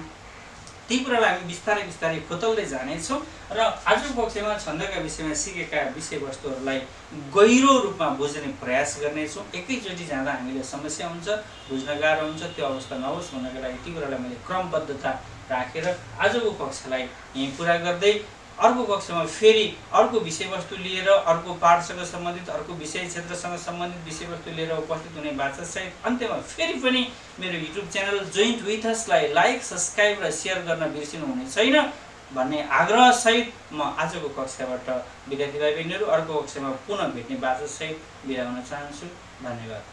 ती कुरालाई हामी बिस्तारै बिस्तारै खोतल्दै जानेछौँ र आजको कक्षामा छन्दका विषयमा सिकेका विषयवस्तुहरूलाई गहिरो रूपमा बुझ्ने प्रयास गर्नेछौँ। एकैचोटि जाँदा हामीले समस्या हुन्छ, बुझ्न गाह्रो हुन्छ, त्यो अवस्था नहोस् भन्नको लागि ती कुरालाई मैले क्रमबद्धता राखेर आजको कक्षालाई यहीँ पुरा गर्दै अर्को कक्षामा फेरि अर्को विषयवस्तु लिएर अर्को पाठसँग सम्बन्धित अर्को विषय क्षेत्रसँग सम्बन्धित विषयवस्तु लिएर उपस्थित हुने बाचासहित अन्त्यमा फेरि पनि मेरो युट्युब च्यानल जोइन्ट विथ असलाई लाइक सब्सक्राइब र सेयर गर्न बिर्सिनु हुने छैन भन्ने आग्रहसहित म आजको कक्षाबाट विद्यार्थी भाइ बहिनीहरू अर्को कक्षामा पुनः भेट्ने बाचासहित बिदा हुन चाहन्छु। धन्यवाद।